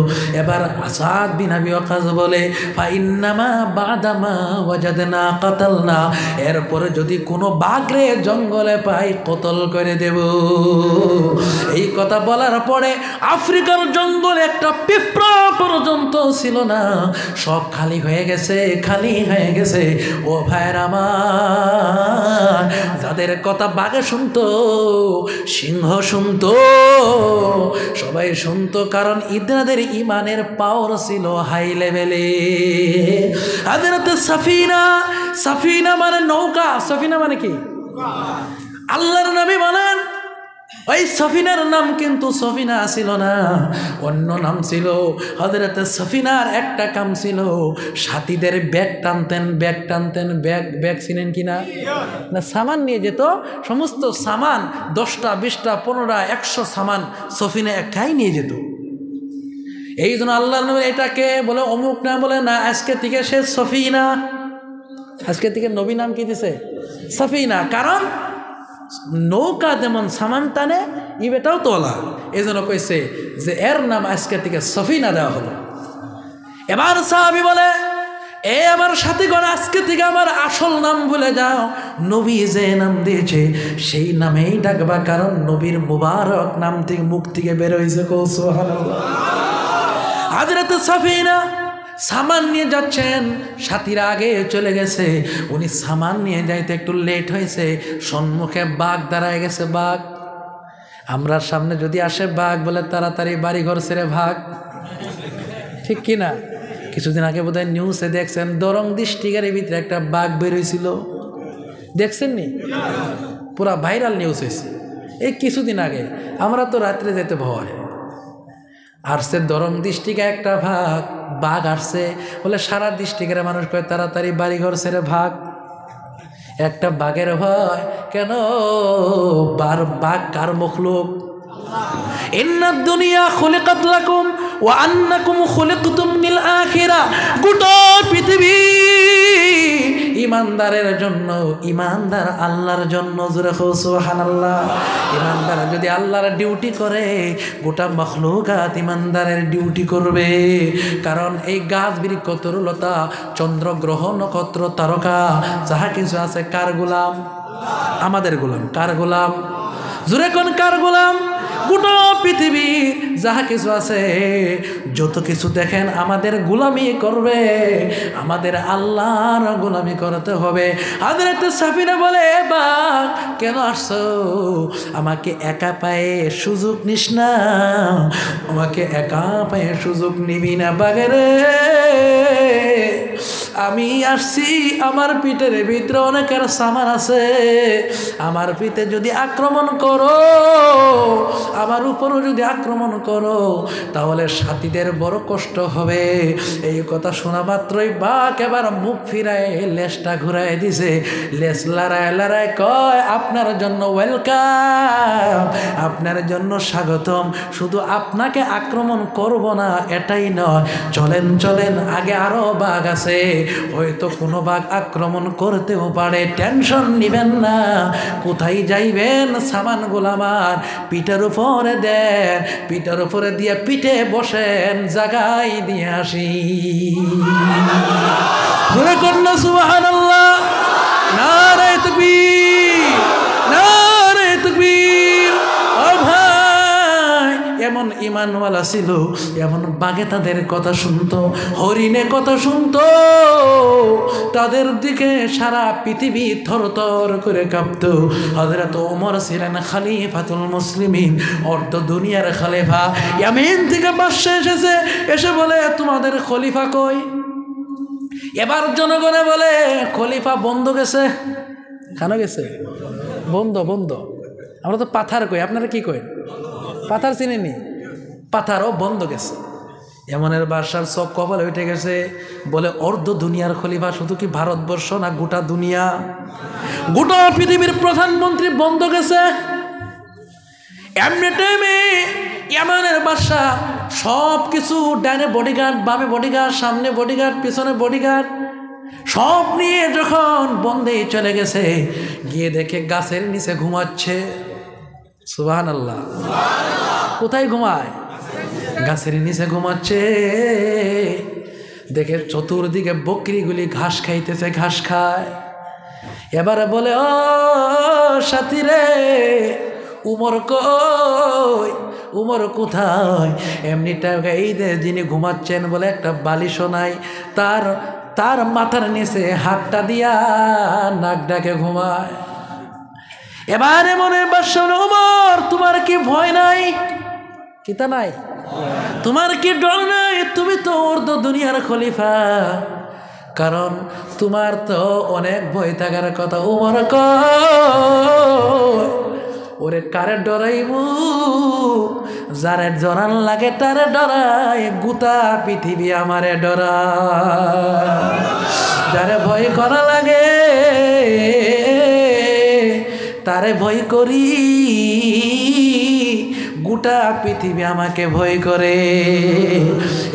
এবার সাদ বিন আবি ওয়াক্কাস বলে, ফাইন্নামা বাদামা ওয়াজাদনা কাতালনা, এরপরে যদি কোনো বাঘরে জঙ্গলে পাই কতল করে দেব। এই কথা বলার পরে আফ্রিকার জঙ্গলে একটা পিঁপড়া পর্যন্ত ছিল না, সব খালি হয়ে গেছে, খালি হয়ে গেছে। ও ভাইয়ের আমার, যাদের কথা বাঘে শুনতো, সিংহ শুনতো, সবাই শুনতো, কারণ ইদাদের ইমানের পাওয়ার ছিল হাই লেভেলে। হযরত সাফিনা, সাফিনা মানে নৌকা। সাফিনা মানে কি? আল্লাহর নবী বলেন, ওই সফিনার নাম কিন্তু সফিনা ছিল না, অন্য নাম ছিল। হযরত সফিনার একটা কাম ছিল, সাথীদের ব্যাগ টানতেন, ব্যাগ টানতেন, ব্যাগ ব্যাগ ছিলেন কিনা না, সামান নিয়ে যেত। সমস্ত সামান 10টা 20টা 15টা 100 সামান সফিনা একাই নিয়ে যেত। এই জন্য আল্লাহ নবী এটাকে বলে অমুক না, বলে না, আজকে থেকে সে সফিনা, আজকে থেকে নবী নাম কি দিছে সফিনা। কারণ নৌকা যেমন সামান টানে, ই বেটাও তোলা, এই জন্য কইছে যে এর নাম আজকে থেকে সফিনা দেওয়া হলো। এবার সাহাবী বলে, এ আমার সাথীগণ, আজকে থেকে আমার আসল নাম ভুলে যাও, নবী যে নাম দিয়েছে সেই নামেই ডাকবা, কারণ নবীর মুবারক নাম থেকে মুখ থেকে বের হয়েছে। সুবহানাল্লাহ। হযরত সফিনা সামান নিয়ে যাচ্ছেন, সাথীরা আগে চলে গেছে, উনি সামান নিয়ে যাইতে একটু লেট হয়েছে, সম্মুখে বাঘ দাঁড়ায় গেছে। বাঘ, আমরা সামনে যদি আসে বাঘ, বলে তাড়াতাড়ি বাড়ি ঘর ছেড়ে ভাগ, ঠিক কিনা? কিছুদিন আগে বোধহয় নিউজে দেখছেন, দরং ডিস্ট্রিক্টের ভিতরে একটা বাঘ বের হয়েছিল, দেখছেন নি? পুরা ভাইরাল নিউজ হয়েছে এই কিছুদিন আগে। আমরা তো রাত্রে যেতে ভয়, আসছে দরং ডিস্ট্রিক্টে একটা বাঘ আসছে, বলে সারা ডিস্ট্রিক্টের মানুষ কয় তাড়াতাড়ি বাড়িঘর ছেড়ে ভাগ। একটা বাঘের ভয় কেন? বাঘ কার মখলুক? ইন্নাদ দুনিয়া খুলিকাত লাকুম ওয়া আন্নাকুম খুলিকতুম লিল আখিরা। গোটা পৃথিবী ইমানদারের জন্য, ইমানদার আল্লাহর জন্য। জোরে সুবহানাল্লাহ। ইমানদার যদি আল্লাহর ডিউটি করে, গোটা মখলুকাত ইমানদারের ডিউটি করবে। কারণ এই গাছ বৃক্ষ তরুলতা, চন্দ্র গ্রহ নক্ষত্র তারকা যাহা কিছু আছে কার গোলাম? আমাদের গোলাম। কার গোলাম? জোরে কোন কার গোলাম? গোটা পৃথিবী যাহা কিছু আছে, যত কিছু দেখেন আমাদের গোলামি করবে, আমাদের আল্লাহর গোলামি করতে হবে। হযরত সাফিনা বলে, বাঘ কেন আসছো? আমাকে একা পায়ে সুযোগ নিস না, আমাকে একা পায়ে সুযোগ নিবি না বাঘেরে। আমি আসছি, আমার পিঠের ভিতরে অনেকের সামান আছে, আমার পিঠে যদি আক্রমণ করো, আমার উপরও যদি আক্রমণ করো, তাহলে সাথীদের বড় কষ্ট হবে। এই কথা শোনা মাত্রই বাঘ এবার মুখ ফিরায় লেজটা ঘুরাই দিছে, লেজ লড়ায় লড়ায় কয়, আপনার জন্য ওয়েলকাম, আপনার জন্য স্বাগতম। শুধু আপনাকে আক্রমণ করব না এটাই নয়, চলেন চলেন, আগে আরো বাঘ আছে, হয়তো কোনো বাঘ আক্রমণ করতেও পারে, টেনশন নিবেন না। কোথায় যাইবেন? সামানগুলো আমার পিঠের উপরে দেন, পিঠের উপরে দিয়ে পিঠে বসেন, জাগাই দিয়ে আসি। জোরে কন্যা সুবহানাল্লাহ, নারে তাকবীর, নারে তাকবীর। ও ভাই, এমন ইমানওয়ালা ছিল, এমন বাঘে তাদের কথা শুনতো, হরিণে কথা শুনতো, তাদের দিকে সারা পৃথিবী থরথর করে কাঁপতো। হযরত ওমর ছিলেন খলিফাতুল মুসলিমিন, অর্ধ দুনিয়ার খলিফা। ইয়ামিন থেকে বাদশা এসেছে, এসে বলে, তোমাদের খলিফা কই? এবার জনগণে বলে, খলিফা বন্ধ গেছে। কেন গেছে? বন্ধ বন্ধ। আমরা তো পাথার কই, আপনারা কি কই? পাথার চিনেনি? পাথারও বন্ধ গেছে। এমনের বাদশার চোখ কপালে উঠে গেছে, বলে, অর্ধ দুনিয়ার খলিফা শুধু কি ভারতবর্ষ না গোটা দুনিয়া? গোটা পৃথিবীর প্রধানমন্ত্রী বন্ধ গেছে। এমনি টাইমে ইয়ামানের বাদশা সব কিছু, ডানে বডিগার্ড, বামে বডিগার্ড, সামনে বডিগার্ড, পিছনে বডিগার্ড, সব নিয়ে যখন বন্ধে চলে গেছে, গিয়ে দেখে গাছের নিচে ঘুমাচ্ছে। সুবহানাল্লাহ। কোথায় ঘুমায়? গাছের নিচে ঘুমাচ্ছে। দেখে চতুর্দিকে বকরিগুলি ঘাস খাইতেছে, ঘাস খায়। এবারে বলে, ও সাথী রে, উমর কই? উমর কোথায়? এমনিটা এই যে যিনি ঘুমাচ্ছেন, বলে একটা বালিশও নাই, তার মাথার নিচে হাতটা দিয়া নাক ডাকে ঘুমায়। এবারে মনে বাদশা, উমর তোমার কি ভয় নাই? কিতা নাই? তোমার কি ডর নাই? তুমি তো অর্ধ দুনিয়ার খলিফা, কারণ তোমার তো অনেক ভয় থাকার কথা। উমর কয়, ওরে কারে ডরাইব, যারে জরান লাগে তারে ডরাই, গোটা পৃথিবী আমারে ডরায়। যারে ভয় করা লাগে তারে ভয় করি, গোটা পৃথিবী আমাকে ভয় করে।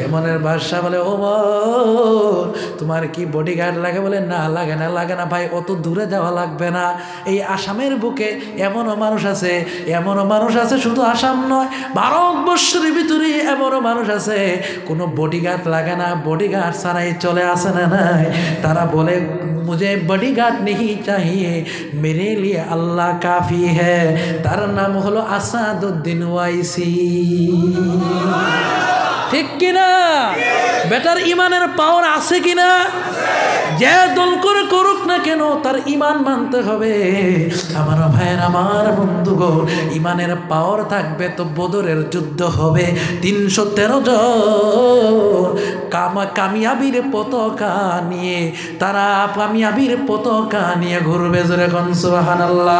এমনের বাদশা বলে, ও তোমার কি বডিগার্ড লাগে? বলে না, লাগে না, লাগে না ভাই, অত দূরে যাওয়া লাগবে না। এই আসামের বুকে এমনও মানুষ আছে, এমনও মানুষ আছে, শুধু আসাম নয়, ভারতবর্ষের ভিতরে এমনও মানুষ আছে কোনো বডিগার্ড লাগে না, বডিগার্ড ছাড়াই চলে আসে না নাই। তারা বলে मुझे बॉडीगार्ड नहीं चाहिए, मेरे लिए अल्लाह काफ़ी है। तार नाम हलो আসাদুদ্দিন ওয়াইসি। ঠিক কিনা? বেটার ইমানের পাওয়ার আছে কিনা? যে দল করে করুক না কেন তার ইমান মানতে হবে। আমার ভাইয়ের, আমার বন্ধুগণ, ইমানের পাওয়ার থাকবে তো বদরের যুদ্ধ হবে। 313 জন কামিয়াবির পতাকা নিয়ে, তারা কামিয়াবির পতাকা নিয়ে ঘুরবে। জোরে কোন সুবহানাল্লাহ।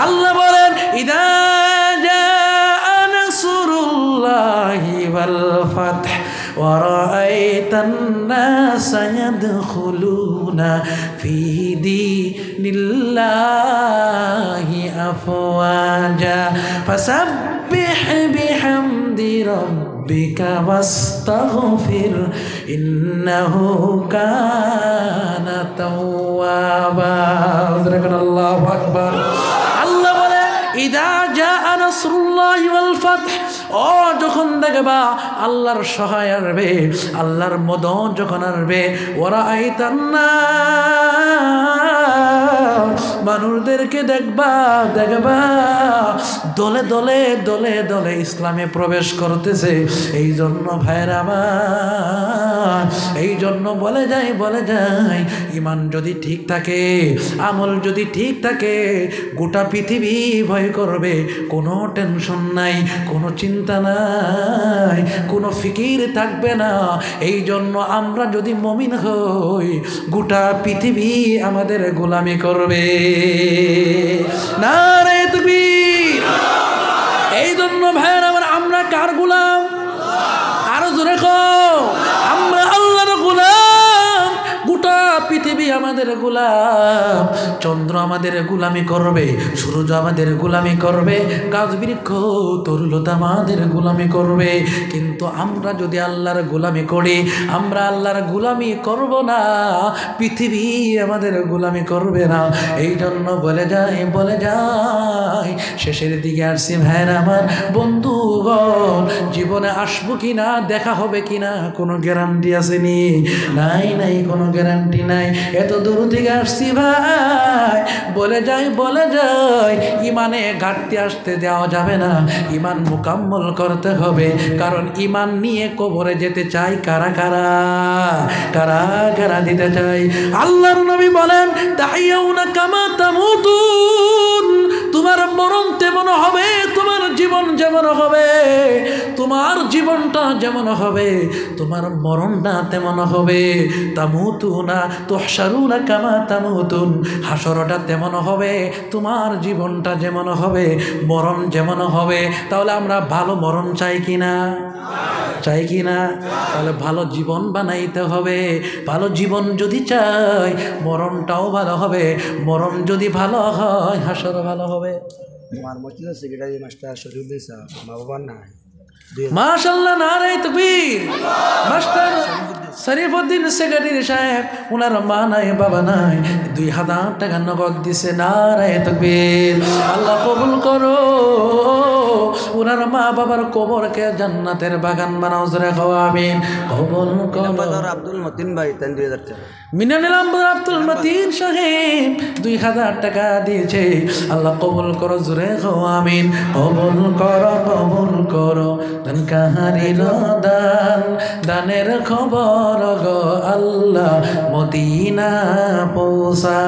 আল্লাহ বলেন, ইদা জাআ নাসরুল্লাহি ওয়াল ফাতহ ওয়া রাআইতান নাসা ইয়াদখুলুনা ফি দীনিল্লাহি আফওয়াজা ফাসাব্বিহ বিহামদি রাব্বিকা ওয়াস্তাগফির ইন্নাহু কানা তাওয়াবা। আল্লাহু আকবার। আল্লাহ বলে, ইদা জাআ নাসরুল্লাহি ওয়াল ফাতহ, ও যখন দেখবা আল্লাহর সহায় আসবে, আল্লাহর মদদ যখন আসবে, ওরা আইতান না, মানুষদেরকে দেখবা দলে দলে দলে দলে ইসলামে প্রবেশ করতেছে। এই জন্য ভাইরা আমার, এই জন্য বলে যাই ইমান যদি ঠিক থাকে, আমল যদি ঠিক থাকে, গোটা পৃথিবী ভয় করবে। কোনো টেনশন নাই, কোনো চিন্তা নাই, কোনো ফিকির থাকবে না। এই জন্য আমরা যদি মুমিন হই, গোটা পৃথিবী আমাদের গোলামি করবে। নারে তাকবীর। এই জন্য ভাইয়ের আমার, আমরা কার গোলাম? আরো জোরে কও, আমরা আল্লাহর গোলাম। গোটা পৃথিবী আমাদের গোলাম। চন্দ্র আমাদের গোলামি করবে, সূর্য আমাদের গোলামি করবে, গাছ বৃক্ষ তরুলতা আমাদের গোলামি করবে। কিন্তু আমরা যদি আল্লাহর গোলামি করি, আমরা আল্লাহর গোলামি করব না, পৃথিবী আমাদের গোলামি করবে না। এই জন্য বলে যাই শেষের দিকে আসছি ভাইয়ের আমার, বন্ধুগণ, জীবনে আসবো কিনা, দেখা হবে কিনা কোনো গ্যারান্টি আসেনি? নাই, কোনো গ্যারান্টি নাই। এত দূর থেকে আসছি ভাই, বলে যাই ইমানে ঘাটতি আসতে দেওয়া যাবে না। ইমান মুকাম্মল করতে হবে, কারণ ইমান নিয়ে কবরে যেতে চাই কারা দিতে চাই। আল্লাহর নবী বলেন, তাহিয়াউনা কামা তামুতুন, তোমার মরণ তেমন হবে, তোমার জীবন যেমন হবে, তোমার জীবনটা যেমন হবে, তোমার মরণটা তেমন হবে। তামুতুনা তুহশারুনা কামা তামুতুন, হাসরটা তেমন হবে, তোমার জীবনটা যেমন হবে, মরণ যেমন হবে। তাহলে আমরা ভালো মরণ চাই কিনা? তাহলে ভালো জীবন বানাইতে হবে। ভালো জীবন যদি চাই, মরণটাও ভালো হবে। মরণ যদি ভালো হয়, হাসরও ভালো হবে।
আমার মসজিদের সেক্রেটারি মাস্টার শরীফুদ্দিন সাহেব, মা বাবার নাই।
মাশাআল্লাহ, নারে তাকবীর। মাস্টার শরীফুদ্দিন সেক্রেটারি সাহেব, ওনার মা নাই, বাবা নাই, 2000 টাকা নগদ দিছে। নারে তাকবীর। আল্লাহ কবুল করো, ওনার মা বাবার কবরকে জান্নাতের বাগান বানাও। জোরে কও আমিন। কবুল করো।
আব্দুল মতিন ভাই 2000 টাকা।
মিনানুল আব্দুল মতিন সাহেব 2000 টাকা দিয়েছে। আল্লাহ কবুল করো। জোরে কও আমিন। কবুল করো। দান কাহারির দানের খবর গো আল্লাহ মদিনা পৌঁছা।